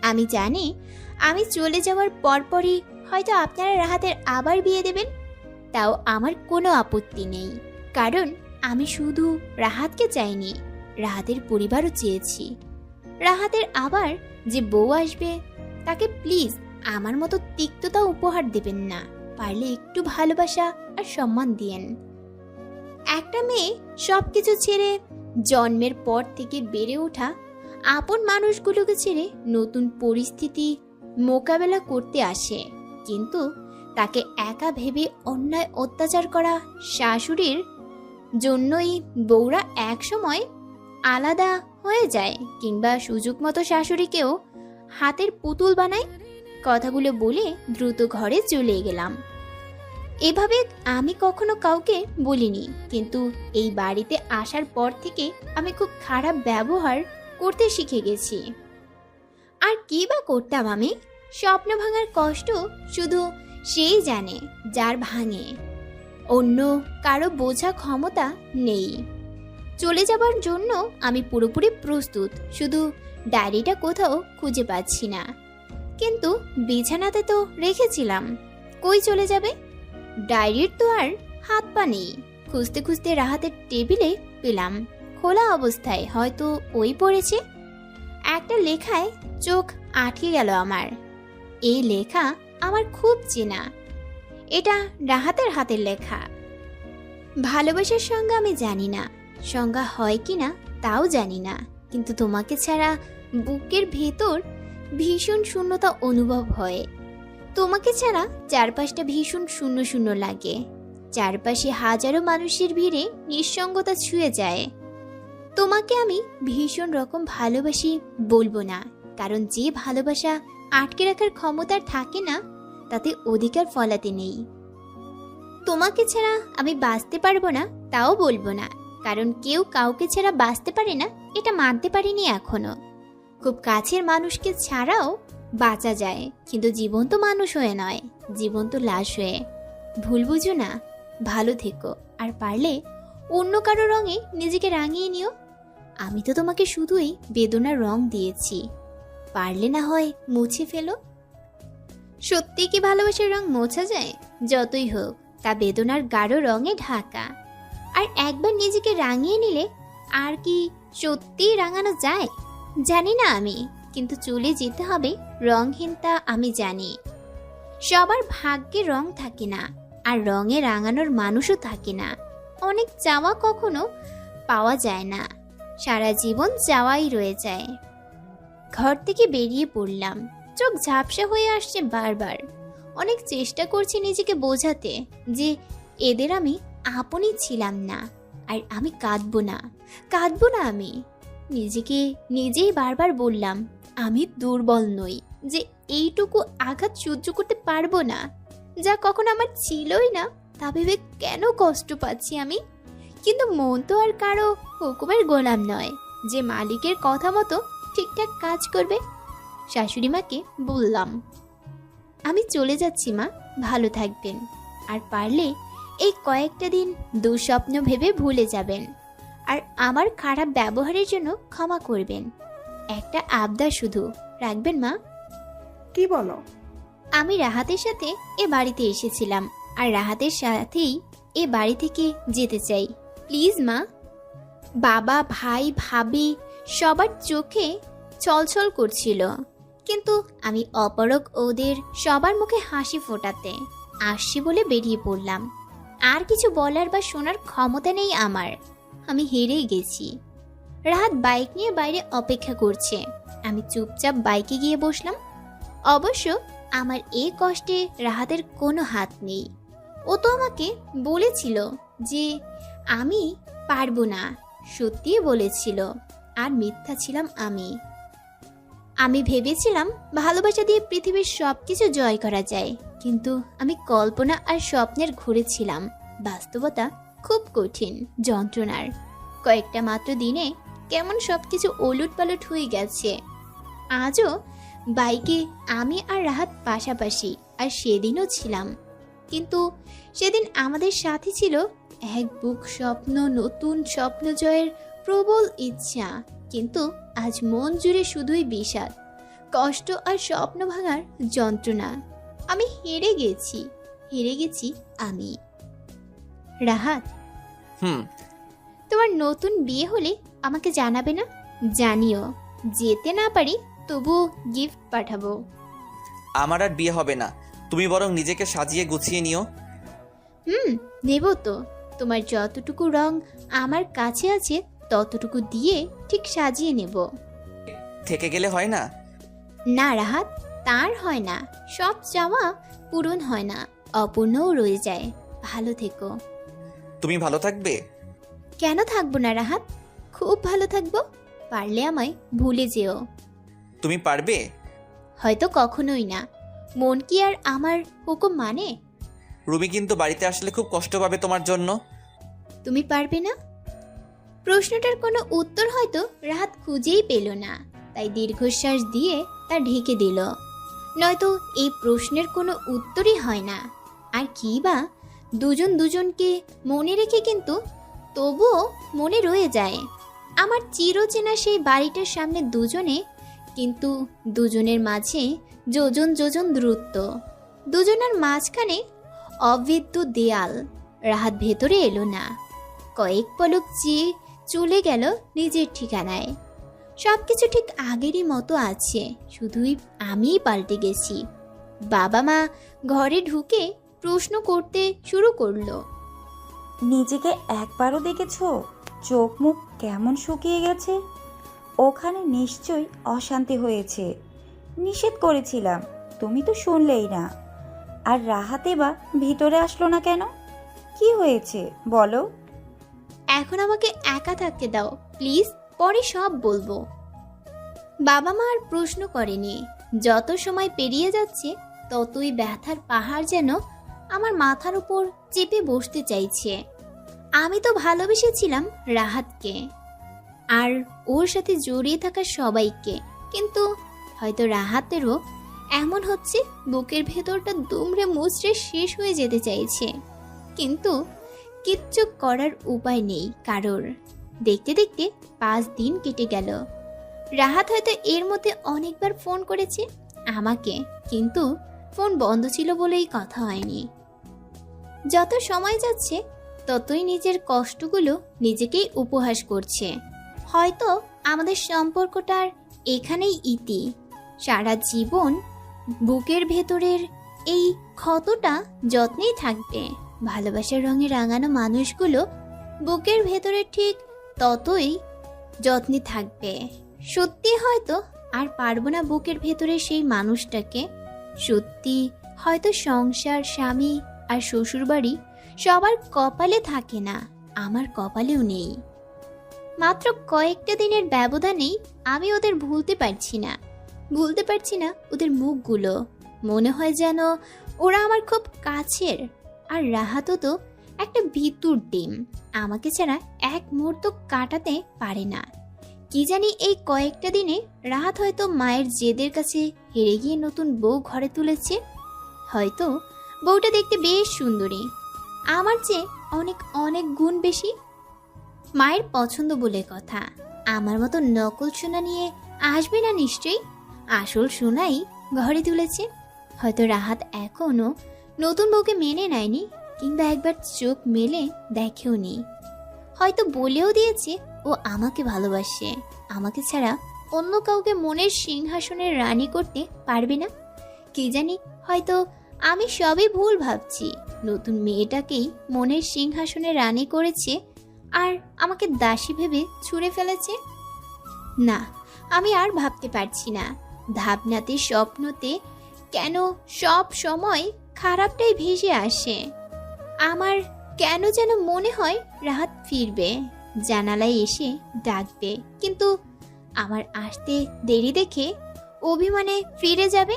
আমি জানি আমি চলে যাওয়ার পরপরই হয়তো আপনারা রাহাতের আবার বিয়ে দেবেন, তাও আমার কোনো আপত্তি নেই। কারণ আমি শুধু রাহাতকে চাইনি, রাহাতের পরিবারও চেয়েছি। রাহাতের আবার যে বউ আসবে তাকে প্লিজ আমার মতো তিক্ততা উপহার দেবেন না, পারলে একটু ভালোবাসা আর সম্মান দিয়েন। একটা মেয়ে সবকিছু ছেড়ে জন্মের পর থেকে বেড়ে ওঠা আপন মানুষগুলোকে ছেড়ে নতুন পরিস্থিতি মোকাবেলা করতে আসে, কিন্তু তাকে একা ভেবে অন্যায় অত্যাচার করা শাশুড়ির জন্যই বউরা একসময় আলাদা হয়ে যায়, কিংবা সুযোগ মতো শাশুড়িকেও হাতের পুতুল বানায়। কথাগুলো বলে দ্রুত ঘরে চলে গেলাম। এভাবে আমি কখনো কাউকে বলিনি, কিন্তু এই বাড়িতে আসার পর থেকে আমি খুব খারাপ ব্যবহার করতে শিখে গেছি। আর কি বা করতাম আমি? স্বপ্ন ভাঙার কষ্ট শুধু সেই জানে যার ভাঙে, অন্য কারো বোঝা ক্ষমতা নেই। চলে যাবার জন্য আমি পুরোপুরি প্রস্তুত, শুধু ডায়েরিটা কোথাও খুঁজে পাচ্ছি না। কিন্তু বিছানাতে তো রেখেছিলাম, কই চলে যাবে? ডায়েরির তো আর হাত পা নেই। খুঁজতে খুঁজতে রাহাতের টেবিলে পেলাম, খোলা অবস্থায়, হয়তো ওই পড়েছে। একটা লেখায় চোখ আটকে গেল আমার। এই লেখা আমার খুব চেনা, এটা রাহাতের হাতের লেখা। ভালোবাসার সংজ্ঞা আমি জানি না, সংজ্ঞা হয় কিনা তাও জানি না, কিন্তু তোমাকে ছাড়া বুকের ভেতর ভীষণ শূন্যতা অনুভব হয়। তোমাকে ছাড়া চারপাশটা ভীষণ শূন্য শূন্য লাগে, চারপাশে হাজারো মানুষের ভিড়ে নিঃসঙ্গতা ছুঁয়ে যায়। তোমাকে আমি ভীষণ রকম ভালোবাসি বলবো না, কারণ যে ভালোবাসা আটকে রাখার ক্ষমতার থাকে না, তাতে অধিকার ফলাতে নেই। তোমাকে ছাড়া আমি বাঁচতে পারবো না তাও বলবো না, কারণ কেউ কাউকে ছাড়া বাঁচতে পারে না এটা মানতে পারিনি এখনো। খুব কাছের মানুষকে ছাড়াও বাঁচা যায়, কিন্তু জীবন্ত মানুষ হয়ে নয়, জীবন্ত লাশ হয়ে। ভুল বুঝো না, ভালো থেকো, আর পারলে অন্য কারো রঙে নিজেকে রাঙিয়ে নিও। আমি তো তোমাকে শুধুই বেদনার রং দিয়েছি, পারলে না হয় মুছে ফেলো। সত্যি কি ভালোবাসার রং মোছা যায়? যতই হোক তা বেদনার গাঢ় রঙে ঢাকা। আর একবার নিজেকে রাঙিয়ে নিলে আর কি সত্যিই রাঙানো যায়? জানি না আমি, কিন্তু চলে যেতে হবে রংহীনতা আমি জানি। সবার ভাগ্যে রং থাকে না, আর রঙে রাঙানোর মানুষও থাকে না। অনেক চাওয়া কখনো পাওয়া যায় না, সারা জীবন চাওয়াই রয়ে যায়। ঘর থেকে বেরিয়ে পড়লাম, চোখ ঝাপসা হয়ে আসছে বারবার। অনেক চেষ্টা করছি নিজেকে বোঝাতে যে এদের আমি আপনই ছিলাম না, আর আমি কাঁদবো না, কাঁদবো না। আমি নিজেকে নিজেই বারবার বললাম আমি দুর্বল নই, যে এইটুকু আঘাত সহ্য করতে পারবো না, যা কখনো আমার ছিলই না। তা ভেবে কেন কষ্ট পাচ্ছি আমি? কিন্তু মন তো আর কারো হুকুমের গোলাম নয় যে মালিকের কথা মতো ঠিকঠাক কাজ করবে। শাশুড়ি মাকে বললাম আমি চলে যাচ্ছি মা, ভালো থাকবেন, আর পারলে এই কয়েকটা দিন দুঃস্বপ্ন ভেবে ভুলে যাবেন, আর আমার খারাপ ব্যবহারের জন্য ক্ষমা করবেন। একটা আবদার শুধু রাখবেন মা। কি বলো? আমি রাহাতের সাথে এ বাড়িতে এসেছিলাম, আর রাহাতের সাথেই এ বাড়ি থেকে যেতে চাই। প্লিজ মা। বাবা, ভাই, ভাবি সবার চোখে ছলছল করছিল, কিন্তু আমি অপরক ওদের সবার মুখে হাসি ফোটাতে আসছি বলে বেরিয়ে পড়লাম। আর কিছু বলার বা শোনার ক্ষমতা নেই আমার, আমি হেরেই গেছি। রাহাত বাইক নিয়ে বাইরে অপেক্ষা করছে, আমি চুপচাপ বাইকে গিয়ে বসলাম। অবশ্য আমার এই কষ্টে রাহাতের কোনো হাত নেই। ও তো আমাকে বলেছিল যে আমি পারবো না, সত্যিই বলেছিল, আর মিথ্যা ছিলাম আমি। আমি ভেবেছিলাম ভালোবাসা দিয়ে পৃথিবীর সব কিছু জয় করা যায়, কিন্তু আমি কল্পনা আর স্বপ্নের ঘুরে ছিলাম। বাস্তবতা খুব কঠিন, যন্ত্রণার। কয়েকটা মাত্র দিনে কেমন সব কিছু ওলটপালট হয়ে গেছে। আজও বাইকে আমি আর রাহাত পাশাপাশি, আর সেদিনও ছিলাম, কিন্তু সেদিন আমাদের সাথে ছিল এক বুক স্বপ্ন, নতুন স্বপ্ন জয়ের প্রবল ইচ্ছা। কিন্তু আজ মন জুড়ে শুধুই বিষাদ, কষ্ট আর স্বপ্ন ভাঙার যন্ত্রণা। আমি হেরে গেছি, হেরে গেছি আমি। রাহাত, হুম। তোমার নতুন বিয়ে হলে আমাকে জানাবে না? জানিও, যেতে না পারি তবু গিফট পাঠাবো। আমার আর বিয়ে হবে না, তুমি বরং নিজেকে সাজিয়ে গুছিয়ে নিও। নেব তো। তোমার যতটুকু রং আমার কাছে আছে ততটুকু দিয়ে ঠিক সাজিয়ে নেব। থেকে গেলে হয় না? না রাহাত, তার হয় না। সব চাওয়া পূরণ হয় না, অপূর্ণও রয়ে যায়। ভালো থেকো। তুমি ভালো থাকবে? কেন থাকবো না রাহাত, খুব ভালো থাকবো। পারলে আমায় ভুলে যেও। তুমি পারবে? হয়তো কখনোই না। মন কি আর আমার হুকুম মানে? রুমি কিন্তু বাড়িতে আসলে খুব কষ্ট পাবে তোমার জন্য। তুমি পারবে না? প্রশ্নটার কোনো উত্তর হয়তো রাহাত খুঁজেই পেল না, তাই দীর্ঘশ্বাস দিয়ে তা ঢেকে দিল। নয়তো এই প্রশ্নের কোনো উত্তরই হয় না। আর কি বা, দুজন দুজনকে মনে রেখে কিন্তু তবুও মনে রয়ে যায়। আমার চিরচেনা সেই বাড়িটার সামনে দুজনে, কিন্তু দুজনের মাঝে যোজন যোজন দূরত্ব। দুজনের মাঝখানে অভেদ্য দেয়াল। রাহাত ভেতরে এলো না। কয়েক পলক চেয়ে চলে গেল নিজের ঠিকানায়। সবকিছু ঠিক আগেরই মতো আছে, শুধুই আমিই পাল্টে গেছি। বাবা মা ঘরে ঢুকে প্রশ্ন করতে শুরু করলো। নিজেকে একবারও দেখেছো চোখ মুখ কেমন শুকিয়ে গেছে? ওখানে নিশ্চয়ই অশান্তি হয়েছে। নিষেধ করেছিলাম, তুমি তো শুনলেই না। আর রাহাতে বা ভিতরে আসলো না কেন? কি হয়েছে বলো? এখন আমাকে একা থাকতে দাও প্লিজ, পরে সব বলবো। বাবা মা আর প্রশ্ন করেনি। যত সময় পেরিয়ে যাচ্ছে ততই ব্যথার পাহাড় যেন আমার মাথার উপর চেপে বসতে চাইছে। আমি তো ভালোবেসেছিলাম রাহাতকে আর ওর সাথে জড়িয়ে থাকা সবাইকে, কিন্তু হয়তো রাহাতেরও এমন হচ্ছে, বুকের ভেতরটা দুমড়ে মুচড়ে শেষ হয়ে যেতে চাইছে, কিন্তু কিচ্ছু করার উপায় নেই কারোর। দেখতে দেখতে 5 দিন কেটে গেল। রাহাত হয়তো এর মধ্যে অনেকবার ফোন করেছে আমাকে, কিন্তু ফোন বন্ধ ছিল বলেই কথা হয়নি। যত সময় যাচ্ছে ততই নিজের কষ্টগুলো নিজেকেই উপহাস করছে। হয়তো আমাদের সম্পর্কটার এখানেই ইতি। সারা জীবন বুকের ভেতরের এই ক্ষতটা যত্নেই থাকবে। ভালোবাসার রঙে রাঙানো মানুষগুলো বুকের ভেতরে ঠিক ততই যত্নে থাকবে। সত্যি হয়তো আর পারবো না বুকের ভেতরে সেই মানুষটাকে। সত্যি হয়তো সংসার, স্বামী আর শ্বশুরবাড়ি সবার কপালে থাকে না, আমার কপালেও নেই। মাত্র কয়েকটা দিনের ব্যবধানেই আমি ওদের ভুলতে পারছি না ওদের মুখগুলো। মনে হয় যেন ওরা আমার খুব কাছের। আর রাহাতও তো একটা ভিতুর ডিম, আমাকে ছাড়া এক মুহূর্ত কাটাতে পারে না। কি জানি এই কয়েকটা দিনে রাহাত হয়তো মায়ের জেদের কাছে হেরে গিয়ে নতুন বউ ঘরে তুলেছে। হয়তো বউটা দেখতে বেশ সুন্দরী, আমার চেয়ে অনেক অনেক গুণ বেশি। মায়ের পছন্দ বলে কথা, আমার মতো নকল সোনা নিয়ে আসবে না নিশ্চয়ই। আসল সোনাই ঘরে তুলেছে। হয়তো রাহাত এখনো নতুন বউকে মেনে নেয়নি, কিংবা একবার চোখ মেলে দেখেও নি। হয়তো বলেও দিয়েছে ও আমাকে ভালোবাসে, আমাকে ছাড়া অন্য কাউকে মনের সিংহাসনের রানী করতে পারবে না। কি জানি, হয়তো আমি সবই ভুল ভাবছি। নতুন মেয়েটাকেই মনের সিংহাসনে রানী করেছে আর আমাকে দাসী ভেবে ছুঁড়ে ফেলেছে। না, আমি আর ভাবতে পারছি না। ভাবনাতে স্বপ্নতে কেন সব সময় খারাপটাই ভেসে আসে। আমার কেন যেন মনে হয় রাহাত ফিরবে, জানালায় এসে ডাকবে, কিন্তু আমার আসতে দেরি দেখে অভিমানে ফিরে যাবে।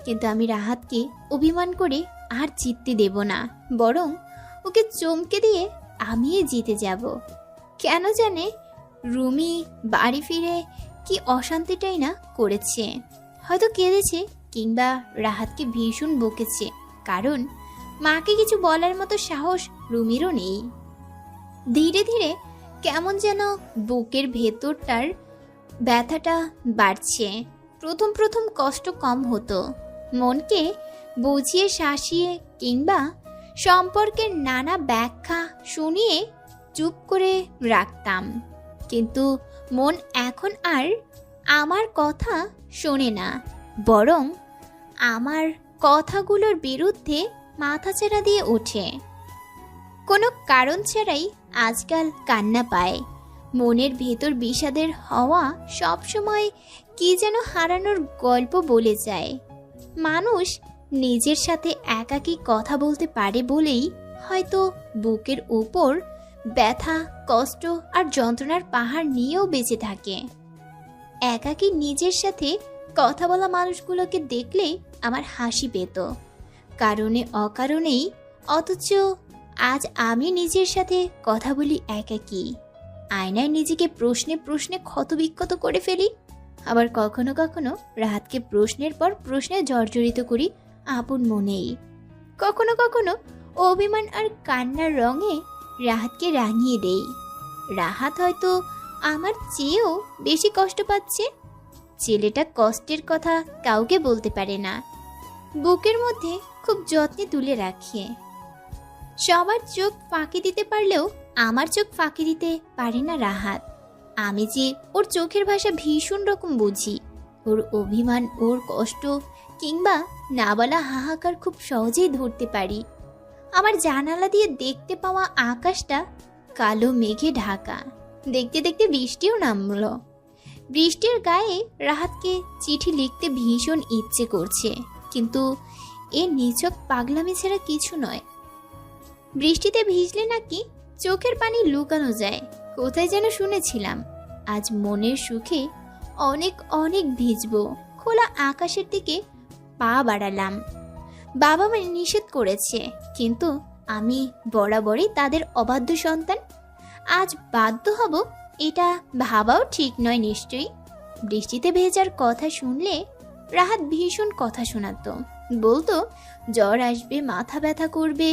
কিন্তু আমি রাহাতকে অভিমান করে আর জিততে দেব না, বরং ওকে চমকে দিয়ে আমিই জিতে যাব। কেন জানে রুমি বাড়ি ফিরে কি অশান্তিটাই না করেছে। হয়তো কেঁদেছে, কিংবা রাহাতকে ভীষণ বকেছে, কারণ মাকে কিছু বলার মতো সাহস রুমিরও নেই। ধীরে ধীরে কেমন যেন বুকের ভেতরটার ব্যথাটা বাড়ছে। প্রথম প্রথম কষ্ট কম হতো, মনকে বুঝিয়ে শাসিয়ে কিংবা সম্পর্কের নানা ব্যাখ্যা শুনিয়ে চুপ করে রাখতাম। কিন্তু মন এখন আর আমার কথা শোনে না, বরং আমার কথাগুলোর বিরুদ্ধে মাথাচাড়া দিয়ে ওঠে। কোনো কারণ ছাড়াই আজকাল কান্না পায়। মনের ভেতর বিষাদের হওয়া সবসময় কি যেন হারানোর গল্প বলে যায়। মানুষ নিজের সাথে একাকী কথা বলতে পারে বলেই হয়তো বুকের উপর ব্যথা, কষ্ট আর যন্ত্রণার পাহাড় নিয়েও বেঁচে থাকে। একাকী নিজের সাথে কথা বলা মানুষগুলোকে দেখলে আমার হাসি পেত, কারণে অকারণেই। অথচ আজ আমি নিজের সাথে কথা বলি একাকী। আয়নায় নিজেকে প্রশ্নে প্রশ্নে ক্ষতবিক্ষত করে ফেলি। আবার কখনো কখনো রাহাতকে প্রশ্নের পর প্রশ্নে জর্জরিত করি আপন মনেই। কখনো কখনো অভিমান আর কান্নার রঙে রাহাতকে রাঙিয়ে দেই। রাহাত হয়তো আমার চেয়েও বেশি কষ্ট পাচ্ছে। ছেলেটা কষ্টের কথা কাউকে বলতে পারে না, বুকের মধ্যে খুব যত্নে তুলে রাখে। সবার চোখ ফাঁকি দিতে পারলেও আমার চোখ ফাঁকি দিতে পারে না রাহাত। আমি যে ওর চোখের ভাষা ভীষণ রকম বুঝি। ওর অভিমান, ওর কষ্ট কিংবা না বলা হাহাকার খুব সহজেই ধরতে পারি। আমার জানালা দিয়ে দেখতে পাওয়া আকাশটা কালো মেঘে ঢাকা। দেখতে দেখতে বৃষ্টিও নামলো। বৃষ্টির গায়ে রাহাতকে চিঠি লিখতে ভীষণ ইচ্ছে করছে, কিন্তু এ নিছক পাগলামি ছাড়া কিছু নয়। বৃষ্টিতে ভিজলে নাকি চোখের পানি লুকানো যায়, কোথায় যেন শুনেছিলাম। আজ মনের সুখে অনেক অনেক ভিজবো। খোলা আকাশের দিকে পা বাড়ালাম। বাবা মা নিষেধ করেছে, কিন্তু আমি বরাবরই তাদের অবাধ্য সন্তান। আজ বাধ্য হব এটা ভাবাও ঠিক নয় নিশ্চয়ই। বৃষ্টিতে ভেজার কথা শুনলে রাহাত ভীষণ কথা শোনাতো। বলতো জ্বর আসবে, মাথা ব্যথা করবে,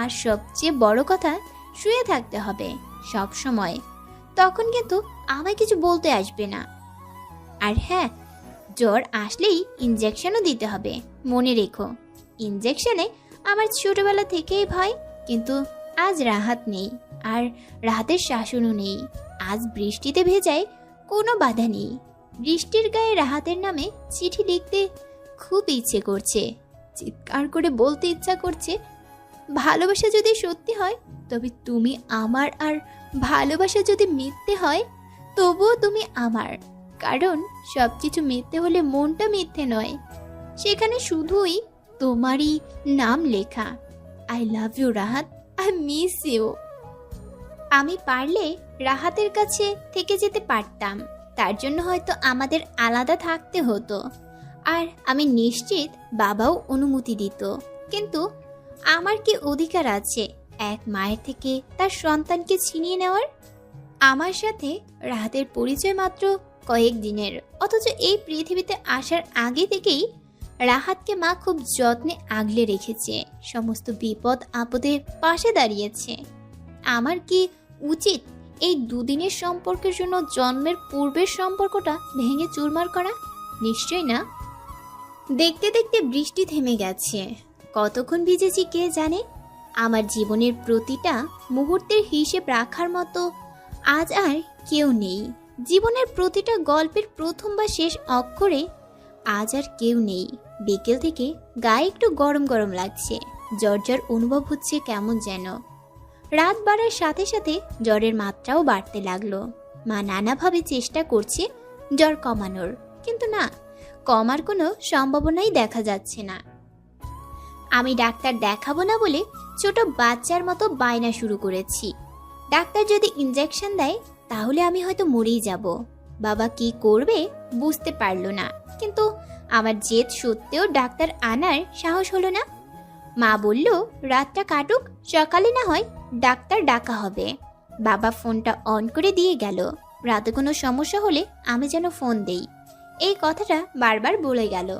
আর সবচেয়ে বড় কথা শুয়ে থাকতে হবে সব সময়। তখন কিন্তু আমায় কিছু বলতে আসবে না। আর হ্যাঁ, জ্বর আসলেই ইনজেকশনও দিতে হবে, মনে রেখো। ইনজেকশনে আমার ছোটবেলা থেকেই ভয়, কিন্তু আজ রাহাত নেই, আর রাহাতের শাসনও নেই। আজ বৃষ্টিতে ভেজায় কোনো বাধা নেই। বৃষ্টির গায়ে রাহাতের নামে চিঠি লিখতে খুব ইচ্ছে করছে। চিৎকার করে বলতে ইচ্ছা করছে, ভালোবাসা যদি সত্যি হয় তবে তুমি আমার, আর ভালোবাসা যদি মিথ্যে হয় তবুও তুমি আমার। কারণ সবকিছু মিথ্যে হলে মনটা মিথ্যে নয়, সেখানে শুধুই তোমারই নাম লেখা। I love you Rahat, I miss you. আমি পারলে রাহাতের কাছে থেকে যেতে পারতাম, তার জন্য হয়তো আমাদের আলাদা থাকতে হতো, আর আমি নিশ্চিত বাবাও অনুমতি দিত। কিন্তু আমার কি অধিকার আছে এক মায়ের থেকে তার সন্তানকে ছিনিয়ে নেওয়ার? আমার সাথে রাহাতের পরিচয় মাত্র কয়েক দিনের, অথচ এই পৃথিবীতে আসার আগে থেকেই রাহাতকে মা খুব যত্নে আগলে রেখেছে। সমস্ত বিপদ আপদে পাশে দাঁড়িয়েছে। আমার কি উচিত এই দুদিনের সম্পর্কের জন্য জন্মের পূর্বের সম্পর্কটা ভেঙে চুরমার করা? নিশ্চয় না। দেখতে দেখতে বৃষ্টি থেমে গেছে। কতক্ষণ ভিজেছি কে জানে। আমার জীবনের প্রতিটা মুহূর্তের হিসেব রাখার মতো আজ আর কেউ নেই। জীবনের প্রতিটা গল্পের প্রথম বা শেষ অক্ষরে আজ আর কেউ নেই। বিকেল থেকে গায়ে একটু গরম গরম লাগছে, জ্বর জ্বর অনুভব হচ্ছে কেমন যেন। রাত বাড়ার সাথে সাথে জ্বরের মাত্রাও বাড়তে লাগলো। মা নানাভাবে চেষ্টা করছে জ্বর কমানোর, কিন্তু না, কমার কোনো সম্ভাবনাই দেখা যাচ্ছে না। আমি ডাক্তার দেখাবো না বলে ছোট বাচ্চার মতো বায়না শুরু করেছি। ডাক্তার যদি ইনজেকশন দেয় তাহলে আমি হয়তো মরেই যাব। বাবা কি করবে বুঝতে পারলো না, কিন্তু আমার জেদ সত্ত্বেও ডাক্তার আনার সাহস হলো না। মা বলল রাতটা কাটুক, সকালে না হয় ডাক্তার ডাকা হবে। বাবা ফোনটা অন করে দিয়ে গেল। রাতে কোনো সমস্যা হলে আমি যেন ফোন দেই, এই কথাটা বারবার বলে গেল।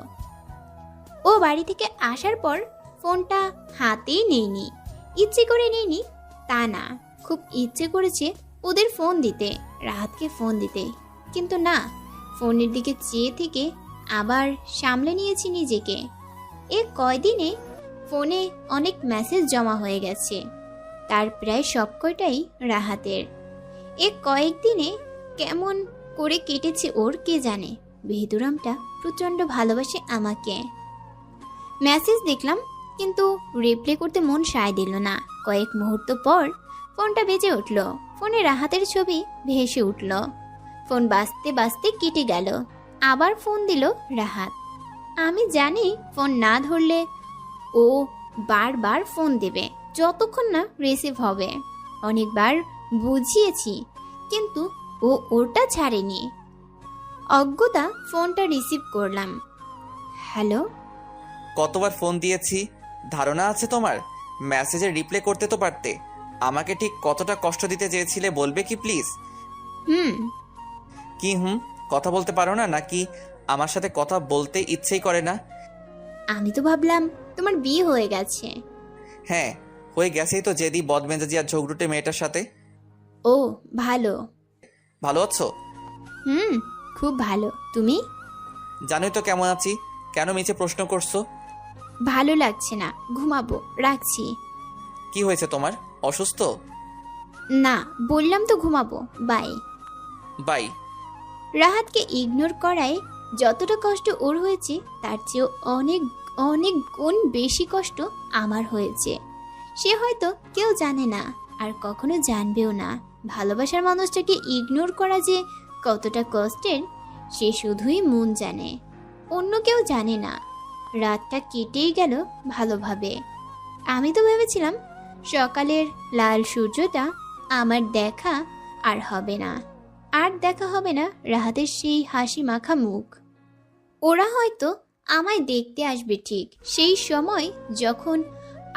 ও বাড়ি থেকে আসার পর ফোনটা হাতেই নেইনি। ইচ্ছে করে নেইনি তা না, খুব ইচ্ছে করেছে ওদের ফোন দিতে, রাহাতকে ফোন দিতে, কিন্তু না, ফোনের দিকে চেয়ে থেকে আবার সামলে নিয়েছি নিজেকে। এ কয়দিনে ফোনে অনেক মেসেজ জমা হয়ে গেছে, তার প্রায় সব কয়টাই রাহাতের। এ কয়েকদিনে কেমন করে কেটেছে ওর কে জানে। বেহুদুরামটা প্রচণ্ড ভালোবাসে আমাকে। মেসেজ দেখলাম কিন্তু রিপ্লাই করতে মন সায় দিল না। কয়েক মুহূর্ত পর ফোনটা বেজে উঠল। ফোনে রাহাতের ছবি ভেসে উঠল। ফোন বাজতে বাজতে কেটে গেল। আবার ফোন দিল রাহাত। আমি জানি ফোন না ধরলে ও বারবার ফোন দেবে যতক্ষণ না রিসিভ হবে। অনেকবার বুঝিয়েছি কিন্তু ও ওটা ছাড়েনি। অজ্ঞতা ফোনটা রিসিভ করলাম। হ্যালো। কতবার ফোন দিয়েছি ধারণা আছে তোমার? মেসেজে রিপ্লাই করতে তো পারতে। আমাকে ঠিক কতটা কষ্ট দিতে চেয়েছিলে বলবে কি প্লিজ? হুম। কি কথা বলতে পারো না নাকি আমার সাথে কথা বলতে ইচ্ছেই করে না? আমি তো ভাবলাম তোমার বিয়ে হয়ে গেছে। হ্যাঁ হয়ে গেছেই তো, জেদি বদমেজাজি আর ঝগড়ুটে মেয়েটার সাথে। ও ভালো। ভালো আছো? খুব ভালো। তুমি? জানোই তো কেমন আছি। কেন মিছে প্রশ্ন করছো? ভালো লাগছে না, ঘুমাবো, রাখছি। কি হয়েছে তোমার? অসুস্থ? না, বললাম তো ঘুমাবো, বাই। বাই। রাহাতকে ইগনোর করায় যতটা কষ্ট ওর হয়েছে তার চেয়েও অনেক অনেক গুণ বেশি কষ্ট আমার হয়েছে। সে হয়তো কেউ জানে না আর কখনো জানবেও না। ভালোবাসার মানুষটাকে ইগনোর করা যে কতটা কষ্টের সে শুধুই মন জানে, অন্য কেউ জানে না। রাতটা কেটেই গেল ভালোভাবে। আমি তো ভেবেছিলাম সকালের লাল সূর্যটা আমার দেখা আর হবে না, আর দেখা হবে না রাহাতের সেই হাসি মাখা মুখ। ওরা হয়তো আমায় দেখতে আসবে ঠিক সেই সময় যখন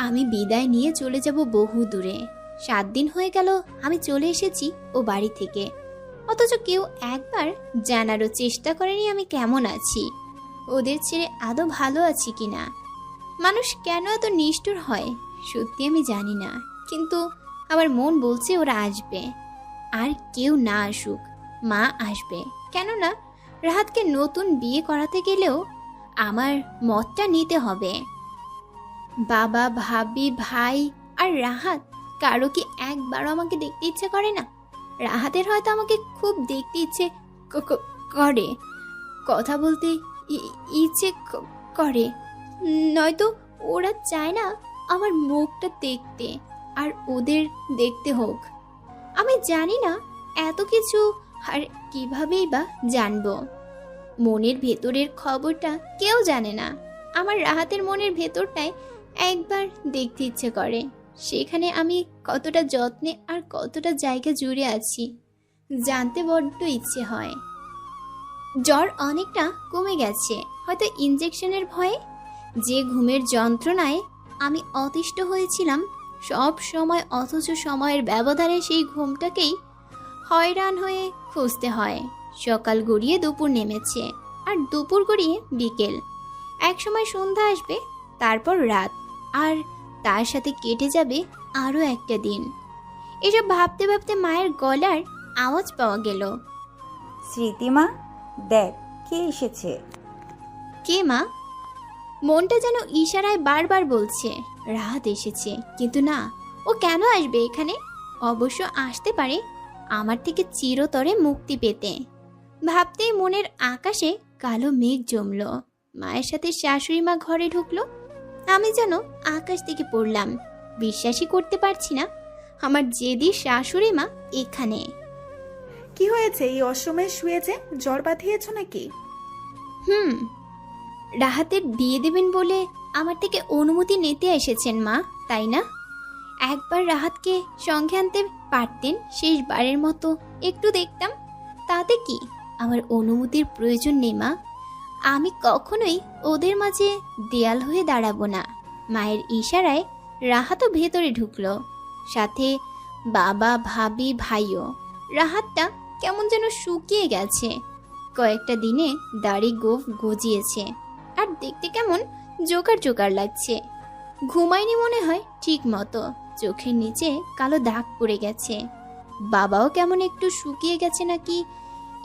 আমি বিদায় নিয়ে চলে যাব বহু দূরে। 7 দিন হয়ে গেল আমি চলে এসেছি ও বাড়ি থেকে, অথচ কেউ একবার জানারও চেষ্টা করেনি আমি কেমন আছি, ওদের ছেড়ে আদৌ ভালো আছি কিনা। মানুষ কেন এত নিষ্ঠুর হয় সত্যি আমি জানি না, কিন্তু আমার মন বলছে ওরা আসবে। আর কেউ না আসুক, মা আসবে। কেননা রাহাতকে নতুন বিয়ে করাতে গেলেও আমার মতটা নিতে হবে। বাবা, ভাবি, ভাই আর রাহাত কারো কি একবারও আমাকে দেখতে ইচ্ছে করে না? রাহাতের হয়তো আমাকে খুব দেখতে ইচ্ছে করে, কথা বলতে ইচ্ছে করে, নয়তো ওরা চায় না আমার মুখটা দেখতে আর ওদের দেখতে হোক। আমি জানি না এত কিছু আর কিভাবেই বা জানবো। মনের ভেতরের খবরটা কেউ জানে না। আমার রাহাতের মনের ভেতরটায় একবার দেখতে ইচ্ছে করে, সেখানে আমি কতটা যত্নে আর কতটা জায়গা জুড়ে আছি জানতে বড্ড ইচ্ছে হয়। জ্বর অনেকটা কমে গেছে, হয়তো ইনজেকশনের ভয়ে। যে ঘুমের যন্ত্রণায় আমি অতিষ্ঠ হয়েছিলাম সব সময়, অথচ সময়ের ব্যবধানে সেই ঘুমটাকেই হয়রান হয়ে খুঁজতে হয়। সকাল গড়িয়ে দুপুর নেমেছে, আর দুপুর গড়িয়ে বিকেল। একসময় সন্ধ্যা আসবে, তারপর রাত, আর তার সাথে কেটে যাবে আরও একটা দিন। এসব ভাবতে ভাবতে মায়ের গলার আওয়াজ পাওয়া গেল। স্মৃতিমা, দেখ কে এসেছে। কে মা? মনটা যেন ইশারায় বারবার বলছে রাহাত এসেছে, কিন্তু না, ও কেন আসবে এখানে? অবশ্য আসতে পারে আমার থেকে চিরতরে মুক্তি পেতে। ভাবতেই মনের আকাশে কালো মেঘ জমল। মায়ের সাথে শাশুড়ি মা ঘরে ঢুকলো। আমি যেন আকাশ থেকে পড়লাম। বিশ্বাসই করতে পারছি না আমার জেদি শাশুড়ি মা এখানে। কি হয়েছে? এই অসময়ে শুয়েছে, জ্বর বাঁধিয়েছ নাকি? রাহাতের বিয়ে দেবেন বলে আমার থেকে অনুমতি নিতে এসেছেন মা, তাই না? একবার রাহাতকে সঙ্গে আনতে পারতেন, শেষবারের মতো একটু দেখতাম। তাতে কি আমার অনুমতির প্রয়োজন নেই মা। আমি কখনোই ওদের মাঝে দেয়াল হয়ে দাঁড়াবো না। মায়ের ইশারায় রাহাতও ভেতরে ঢুকলো, সাথে বাবা, ভাবি, ভাইও। রাহাতটা কেমন যেন শুকিয়ে গেছে, কয়েকটা দিনে দাড়ি গোঁফ গজিয়েছে, আর দেখতে কেমন জোকার জোকার লাগছে। ঘুমায়নি মনে হয় ঠিক মতো, চোখের নিচে কালো দাগ পড়ে গেছে। বাবাও কেমন একটু শুকিয়ে গেছে নাকি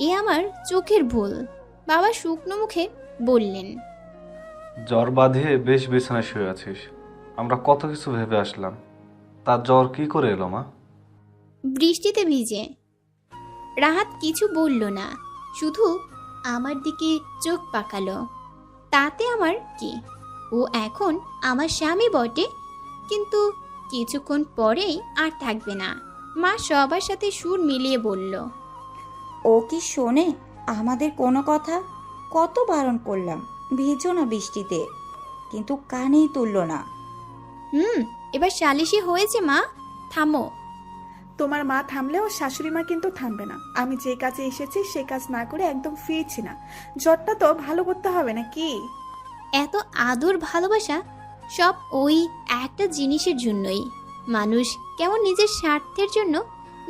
এ আমার চোখের ভুল। বাবা শুকনো মুখে বললেন, জ্বর বাঁধিয়ে বেশ বিছানায় শুয়ে আছিস। আমরা কত কিছু ভেবে আসলাম, তার জ্বর কি করে এলো মা? বৃষ্টিতে ভিজে। রাহাত কিছু বলল না, শুধু আমার দিকে চোখ পাকালো। তাতে আমার কি, ও এখন আমার স্বামী বটে, কিন্তু কিছুক্ষণ পরেই আর থাকবে না। মা সবার সাথে সুর মিলিয়ে বলল, ও কি শোনে আমাদের কোনো কথা? কত বারণ করলাম ভিজো না বৃষ্টিতে, কিন্তু কানেই তুলল না। এবার সালিশি হয়েছে মা, থামো। তোমার মা থামলেও শাশুড়ি মা কিন্তু থামবে না। আমি যে কাজে এসেছি সে কাজ না করে একদম ফিরছি না। জ্বরটা তো ভালো করতে হবে না কি? এত আদর ভালোবাসা সব ওই একটা জিনিসের জন্যই। মানুষ কেমন নিজের স্বার্থের জন্য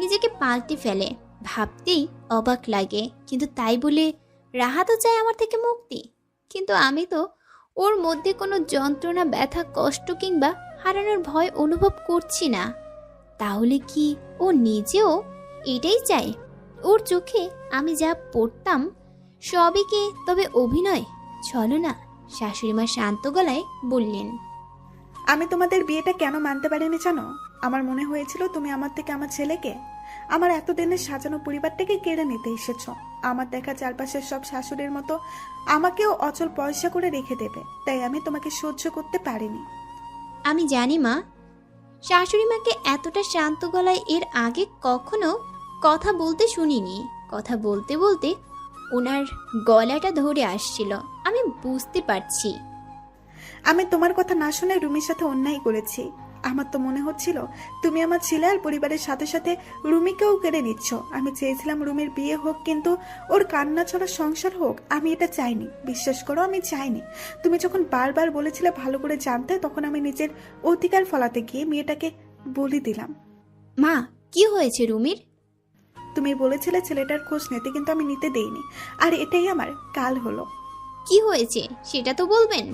নিজেকে পাল্টে ফেলে, ভাবতেই অবাক লাগে। কিন্তু তাই বলে রাহাতও চায় আমার থেকে মুক্তি, কিন্তু আমি তো ওর মধ্যে কোনো যন্ত্রণা, ব্যথা, কষ্ট কিংবা হারানোর ভয় অনুভব করছি না। তাহলে কি ও নিজেও এটাই চায়? ওর চোখে আমি যা পড়তাম সবই কি তবে অভিনয়, ছলনা? শাশুড়িমা শান্ত গলায় বললেন, আমি তোমাদের বিয়েটা কেন মানতে পারিনি জানো? আমার মনে হয়েছিল তুমি আমার থেকে আমার ছেলেকে, আমার এতদিনের সাজানো পরিবারটাকে কেড়ে নিতে এসেছো। আমার দেখা চারপাশের সব শাশুড়ির মতো আমাকেও অচল পয়সা করে রেখে দেবে, তাই আমি তোমাকে সহ্য করতে পারিনি। আমি জানি মা, শাশুড়িমাকে এতটা শান্ত গলায় এর আগে কখনো কথা বলতে শুনিনি। কথা বলতে বলতে ওনার গলাটা ধরে আসছিল, আমি বুঝতে পারছি। আমি তোমার কথা না শুনে রুমির সাথে অন্যায় করেছি। আমার তো মনে হচ্ছিল তুমি আমার ছেলে আর পরিবারের সাথে সাথে রুমিকেও কেড়ে নিচ্ছ। আমি চেয়েছিলাম রুমির বিয়ে হোক, কিন্তু ওর কান্না ছড়া সংসার হোক, আমি এটা চাইনি। বিশ্বাস করো, আমি চাইনি। তুমি যখন বারবার বলেছিলে ভালো করে জানতে, তখন আমি নিজের অধিকার ফলাতে গিয়ে মেয়েটাকে বলি দিলাম। মা, কি হয়েছে রুমির? তুমি বলেছিলে ছেলেটার খোঁজ নিতে, কিন্তু আমি নিতে দেইনি। আর এটাই আমার কাল হলো। কি হয়েছে সেটা তো বলবেন।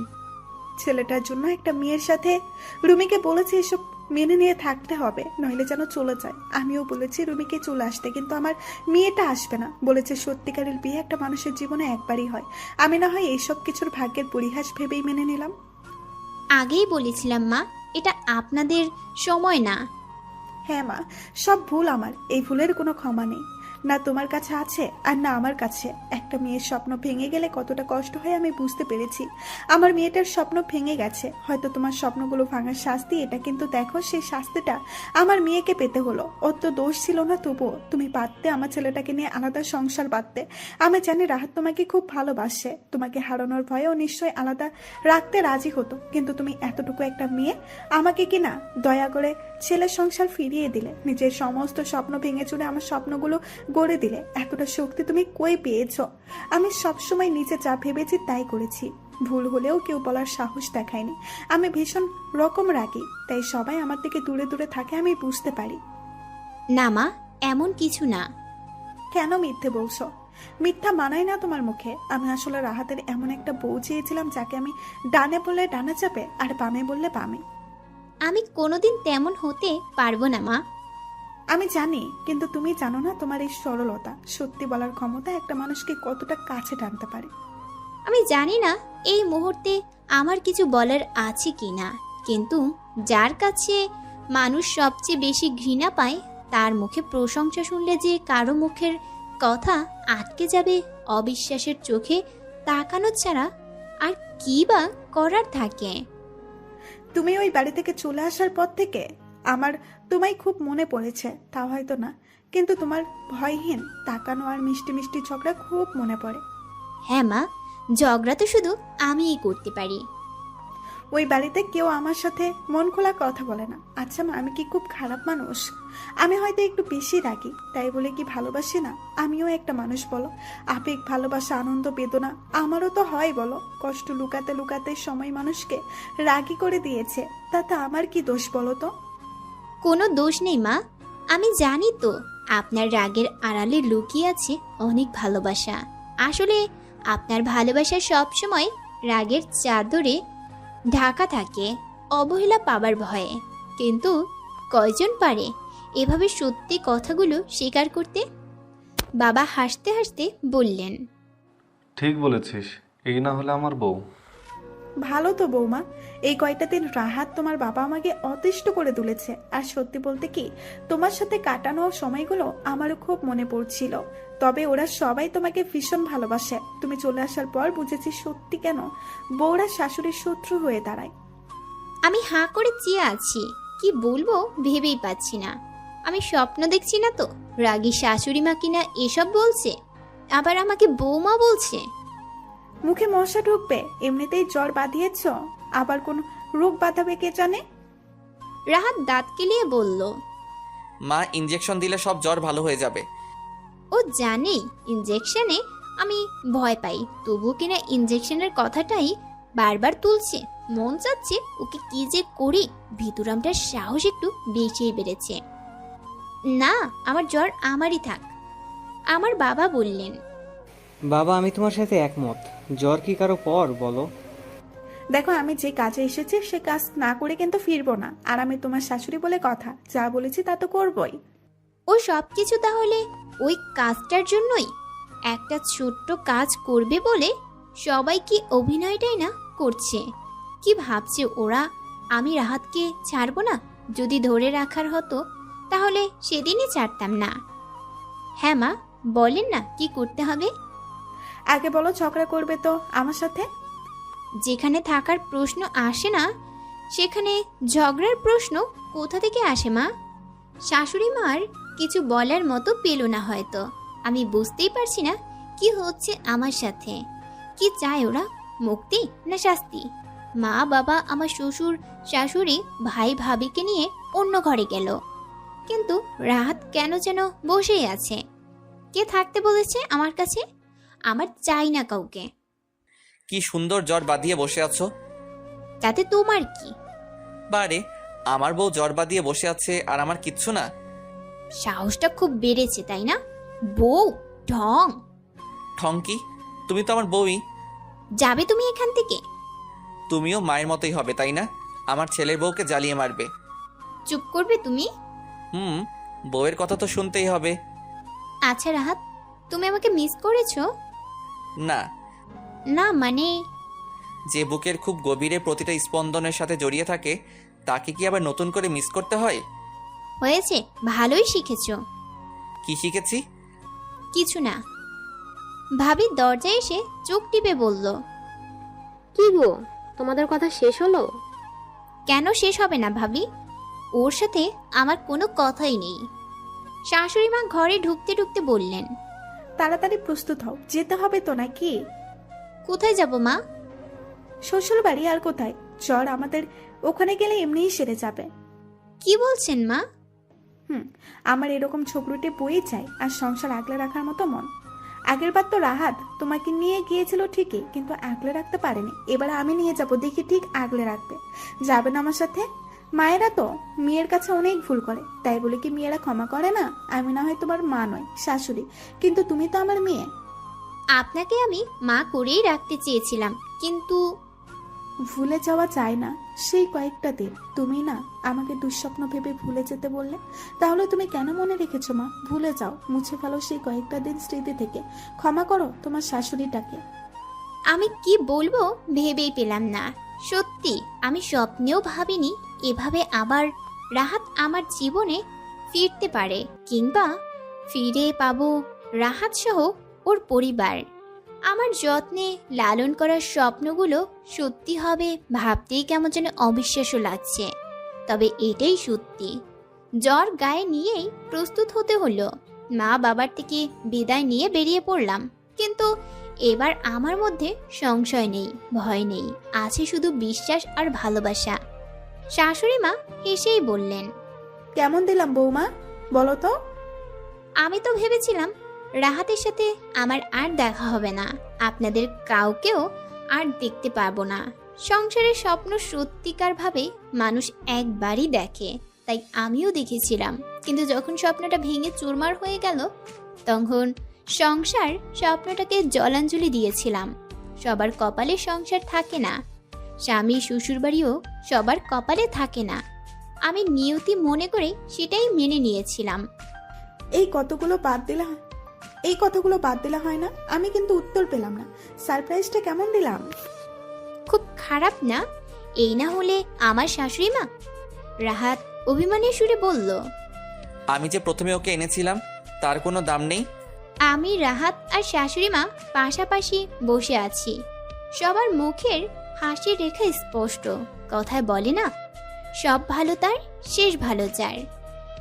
ছেলেটার জন্য একটা মেয়ের সাথে রুমিকে বলেছি এসব মেনে নিয়ে থাকতে হবে, নইলে যেন চলে যায়। আমিও বলেছি রুমিকে চলে আসতে, কিন্তু আমার মেয়েটা আসবে না। বলেছে সত্যিকারের বিয়ে একটা মানুষের জীবনে একবারই হয়। আমি না হয় এইসব কিছুর ভাগ্যের পরিহাস ভেবেই মেনে নিলাম। আগেই বলেছিলাম মা, এটা আপনাদের সময় না। হ্যাঁ মা, সব ভুল আমার। এই ভুলের কোনো ক্ষমা নেই, না তোমার কাছে আছে আর না আমার কাছে। একটা মেয়ের স্বপ্ন ভেঙে গেলে কতটা কষ্ট হয় আমি বুঝতে পেরেছি। আমার মেয়েটার স্বপ্ন ভেঙে গেছে, হয়তো তোমার স্বপ্নগুলো ভাঙার শাস্তি এটা, কিন্তু দেখো সেই শাস্তিটা আমার মেয়েকে পেতে হলো। ওর তো দোষ ছিল না, তবুও তুমি পারতে আমার ছেলেটাকে নিয়ে আলাদা সংসার পাততে। আমি জানি রাহাত তোমাকে খুব ভালোবাসে, তোমাকে হারানোর ভয়েও নিশ্চয়ই আলাদা রাখতে রাজি হতো, কিন্তু তুমি এতটুকু একটা মেয়ে আমাকে কি না দয়া করে ছেলের সংসার ফিরিয়ে দিলে। নিজের সমস্ত স্বপ্ন ভেঙে চুরে আমার স্বপ্নগুলো গড়ে দিলে। এতটা শক্তি তুমি কই পেয়েছ? আমি সবসময় নিচে যা ভেবেছি তাই করেছি। ভুল হলেও কেউ বলার সাহস দেখায়নি। আমি ভীষণ রকম রাগি, তাই সবাই আমার থেকে দূরে দূরে থাকে, আমি বুঝতে পারি। না মা, এমন কিছু না। কেন মিথ্যে বলছো? মিথ্যা মানায় না তোমার মুখে। আমি আসলে রাহাতের এমন একটা বউ চেয়েছিলাম যাকে আমি ডানে বললে ডানে চাপে আর বামে বললে বামে। আমি কোনোদিন তেমন হতে পারবো না মা। আমি জানি, কিন্তু তুমি জানো না তোমার এই সরলতা, সত্যি বলার ক্ষমতা একটা মানুষকে কতটা কাছে টানতে পারে। আমি জানি না এই মুহূর্তে আমার কিছু বলার আছে কি না, কিন্তু যার কাছে মানুষ সবচেয়ে বেশি ঘৃণা পায় তার মুখে প্রশংসা শুনলে যে কারো মুখের কথা আটকে যাবে অবিশ্বাসের চোখে তাকানো ছাড়া আর কি বা করার থাকে। তুমি ওই বাড়ি থেকে চলে আসার পর থেকে আমার তোমায় খুব মনে পড়েছে, তা হয়তো না, কিন্তু তোমার ভয়হীন তাকানো আর মিষ্টি মিষ্টি ঝগড়া খুব মনে পড়ে। হ্যাঁ মা, ঝগড়া তো শুধু আমিই করতে পারি। ওই বাড়িতে কেউ আমার সাথে মন খোলা কথা বলে না। আচ্ছা মা, আমি কি খুব খারাপ মানুষ? আমি হয়তো একটু বেশি রাগি, তাই বলে কি ভালোবাসি না? আমিও একটা মানুষ বলো। আবেগ, ভালোবাসা, আনন্দ, বেদনা আমারও তো হয় বলো। কষ্ট লুকাতে লুকাতে সময় মানুষকে রাগী করে দিয়েছে, তাতে আমার কি দোষ বলো তো? কোনো দোষ নেই মা, আমি জানি তো আপনার রাগের আড়ালে লুকিয়ে আছে অনেক ভালোবাসা। আসলে আপনার ভালোবাসা সবসময় রাগের চাদরে ঢাকা থাকে অবহেলা পাবার ভয়ে, কিন্তু কয়জন পারে এভাবে সত্যি কথাগুলো স্বীকার করতে? বাবা হাসতে হাসতে বললেন, ঠিক বলেছিস, এই না হলে আমার বউ। ভালো তো বৌমা। এই কয়টা দিন রাহাত তোমার বাবা আমাকে অতিষ্ঠ করে তুলেছে। আর সত্যি বলতে কি, তোমার সাথে কাটানো সময়গুলো আমারও খুব মনে পড়ছিল। তবে ওরা সবাই তোমাকে ভীষণ ভালোবাসে। তুমি চলে আসার পর বুঝেছি সত্যি কেন বউরা শাশুড়ির শত্রু হয়ে দাঁড়ায়। আমি হাঁ করে চেয়ে আছি, কি বলবো ভেবেই পাচ্ছি না। আমি স্বপ্ন দেখছি না তো রাগী শাশুড়ি মা কিনা এসব বলছে, আবার আমাকে বৌমা বলছে। মুখে মশা ঢুকবে, এমনিতেই জ্বর বাঁধিয়েছ, আবার কোন রোগ বাঁধাবে কে জানে। রাহাত দাঁত কেলিয়ে বলল, মা ইঞ্জেকশন দিলে সব জ্বর ভালো হয়ে যাবে। ও জানেই ইঞ্জেকশনে আমি ভয় পাই, তবু কিনা ইঞ্জেকশনের কথাটাই বারবার তুলছে। মন চাচ্ছে ওকে কি যে করি, ভিতরামটার সাহস একটু বেশিই বেড়েছে। না, আমার জ্বর আমারই থাক। আমার বাবা বললেন, বাবা আমি তোমার সাথে একমত। জ্বর কি কারো পর বলো? দেখো, আমি যে কাজে এসেছি সে কাজ না করে কিন্তু ফিরবো না। আর আমি তোমার শাশুড়ি বলে কথা, যা বলেছি তা তো করবই। ও সব কিছু তাহলে ওই কাজটার জন্যই? একটা ছোট্ট কাজ করবে বলে সবাই কি অভিনয়টাই না করছে? কি ভাবছে ওরা আমি রাহাতকে ছাড়বো না? যদি ধরে রাখার হতো তাহলে সেদিনই ছাড়তাম না। হ্যাঁ মা, বলেন না কি করতে হবে? আগে বলো, ঝগড়া করবে তো আমার সাথে? যেখানে থাকার প্রশ্ন আসে না সেখানে ঝগড়ার প্রশ্ন কোথা থেকে আসে মা? শাশুড়ি মার কিছু বলার মতো পেল না হয়তো। আমি বুঝতেই পারছি না কি হচ্ছে আমার সাথে। কি চায় ওরা, মুক্তি না শাস্তি? মা বাবা, আমার শ্বশুর শাশুড়ি, ভাই ভাবিকে নিয়ে অন্য ঘরে গেল, কিন্তু রাহাত কেন যেন বসেই আছে। কে থাকতে বলেছে আমার কাছে? আমার চাই না কাউকে। কি সুন্দর জ্বর বাঁধিয়ে বসে আছো। তাতে তোমার কি? বারে, আমার বউ জ্বর বাঁধিয়ে বসে আছে আর আমার কিচ্ছু না? সাহসটা খুব বেড়েছে তাই না? বউ ঢং। ঠং কি? তুমি তো আমার বউই। যাবে তুমি এখান থেকে? তুমিও মায়ের মতোই হবে তাই না? আমার ছেলের বউকে জ্বালিয়ে মারবে। চুপ করবে তুমি? বউয়ের কথা তো শুনতেই হবে। আচ্ছা রাহাত, তুমি আমাকে মিস করেছো? না। না মানে? যে বুকের খুব গভীরে প্রতিটা স্পন্দনের সাথে জড়িয়ে থাকে তাকে কি আবার নতুন করে মিস করতে হয়? হয়েছে, ভালোই শিখেছো। কি শিখেছি? কিছু না। ভাবি দরজায় এসে চোখ টিপে বলল, কি গো, তোমাদের কথা শেষ হলো? কেন শেষ হবে না ভাবি? ওর সাথে আমার কোনো কথাই নেই। শাশুড়ি মা ঘরে ঢুকতে ঢুকতে বললেন, তাড়াতাড়ি প্রস্তুত হও, যেতে হবে তো নাকি? কোথায় যাব মা? শ্বশুর বাড়ি। আর কোথায়? জ্বর আমাদের ওখানে গেলে এমনিই সেরে যাবে। কি বলছেন মা? আমার এরকম ছোকরুটে বই চাই, আর সংসার আগলে রাখার মতো মন। আগের বার তো রাহাত তোমাকে নিয়ে গিয়েছিল ঠিকই, কিন্তু আগলে রাখতে পারেনি। এবার আমি নিয়ে যাব, দেখি ঠিক আগলে রাখবে। যাবে না আমার সাথে? মায়েরা তো মেয়ের কাছে অনেক ভুল করে, তাই বলে কি মেয়েরা ক্ষমা করে না? আমি না হয় তোমার মা নয়, শাশুড়ি, কিন্তু তুমি তো আমার মেয়ে। আপনাকে আমি মা করেই রাখতে চেয়েছিলাম, কিন্তু ভুলে যাওয়া যায় না। সেই কয়েকটা দিন তুমি না আমাকে দুঃস্বপ্ন ভেবে ভুলে যেতে বললে, তাহলে তুমি কেন মনে রেখেছো মা? ভুলে যাও, মুছে ফেলো সেই কয়েকটা দিন স্মৃতি থেকে। ক্ষমা করো তোমার শাশুড়িটাকে। আমি কি বলবো ভেবেই পেলাম না। সত্যি আমি স্বপ্নেও ভাবিনি এভাবে আবার রাহাত আমার জীবনে ফিরতে পারে, কিংবা ফিরে পাবো রাহাত সহ ওর পরিবার। আমার যত্নে লালন করার স্বপ্নগুলো সত্যি হবে ভাবতেই কেমন যেন অবিশ্বাস্য লাগছে। তবে এটাই সত্যি। জ্বর গায়ে নিয়েই প্রস্তুত হতে হলো। মা বাবার থেকে বিদায় নিয়ে বেরিয়ে পড়লাম, কিন্তু এবার আমার মধ্যে সংশয় নেই, ভয় নেই, আছে শুধু বিশ্বাস আর ভালোবাসা। শাশুড়ি মা হেসেই বললেন, কেমন দিলাম বৌমা, বলো তো? আমি তো ভেবেছিলাম রাহাতের সাথে আমার আর দেখা হবে না, আপনাদের কাউকেও আর দেখতে পারবো না। সংসারের স্বপ্ন সত্যিকার ভাবে মানুষ একবারই দেখে, তাই আমিও দেখেছিলাম। কিন্তু যখন স্বপ্নটা ভেঙে চুরমার হয়ে গেল, তখন সংসার স্বপ্নটাকে জলাঞ্জলি দিয়েছিলাম। সবার কপালে সংসার থাকে না, স্বামী শ্বশুরবাড়িও সবার কপালে থাকে না। আমি নিয়তি মনে করে সেটাই মেনে নিয়েছিলাম। এই কথাগুলো বাদ দিলা হয় না? আমি কিন্তু উত্তর পেলাম না। সারপ্রাইজটা কেমন দিলাম? খুব খারাপ না? এই না হলে আমার শাশুড়ি মা। রাহাত অভিমানের সুরে বলল, আমি যে প্রথমে ওকে এনেছিলাম তার কোনো দাম নেই? আমি, রাহাত আর শাশুড়ি মা পাশাপাশি বসে আছি। সবার মুখের হাসির রেখা স্পষ্ট। কথায় বলে না, সব ভালো তার, শেষ ভালো যার।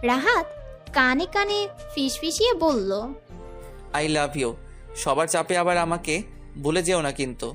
রাহাত কানে কানে ফিসফিসিয়ে বলল, আই লাভ ইউ। সবার চাপে আবার আমাকে ভুলে যেও না কিন্তু।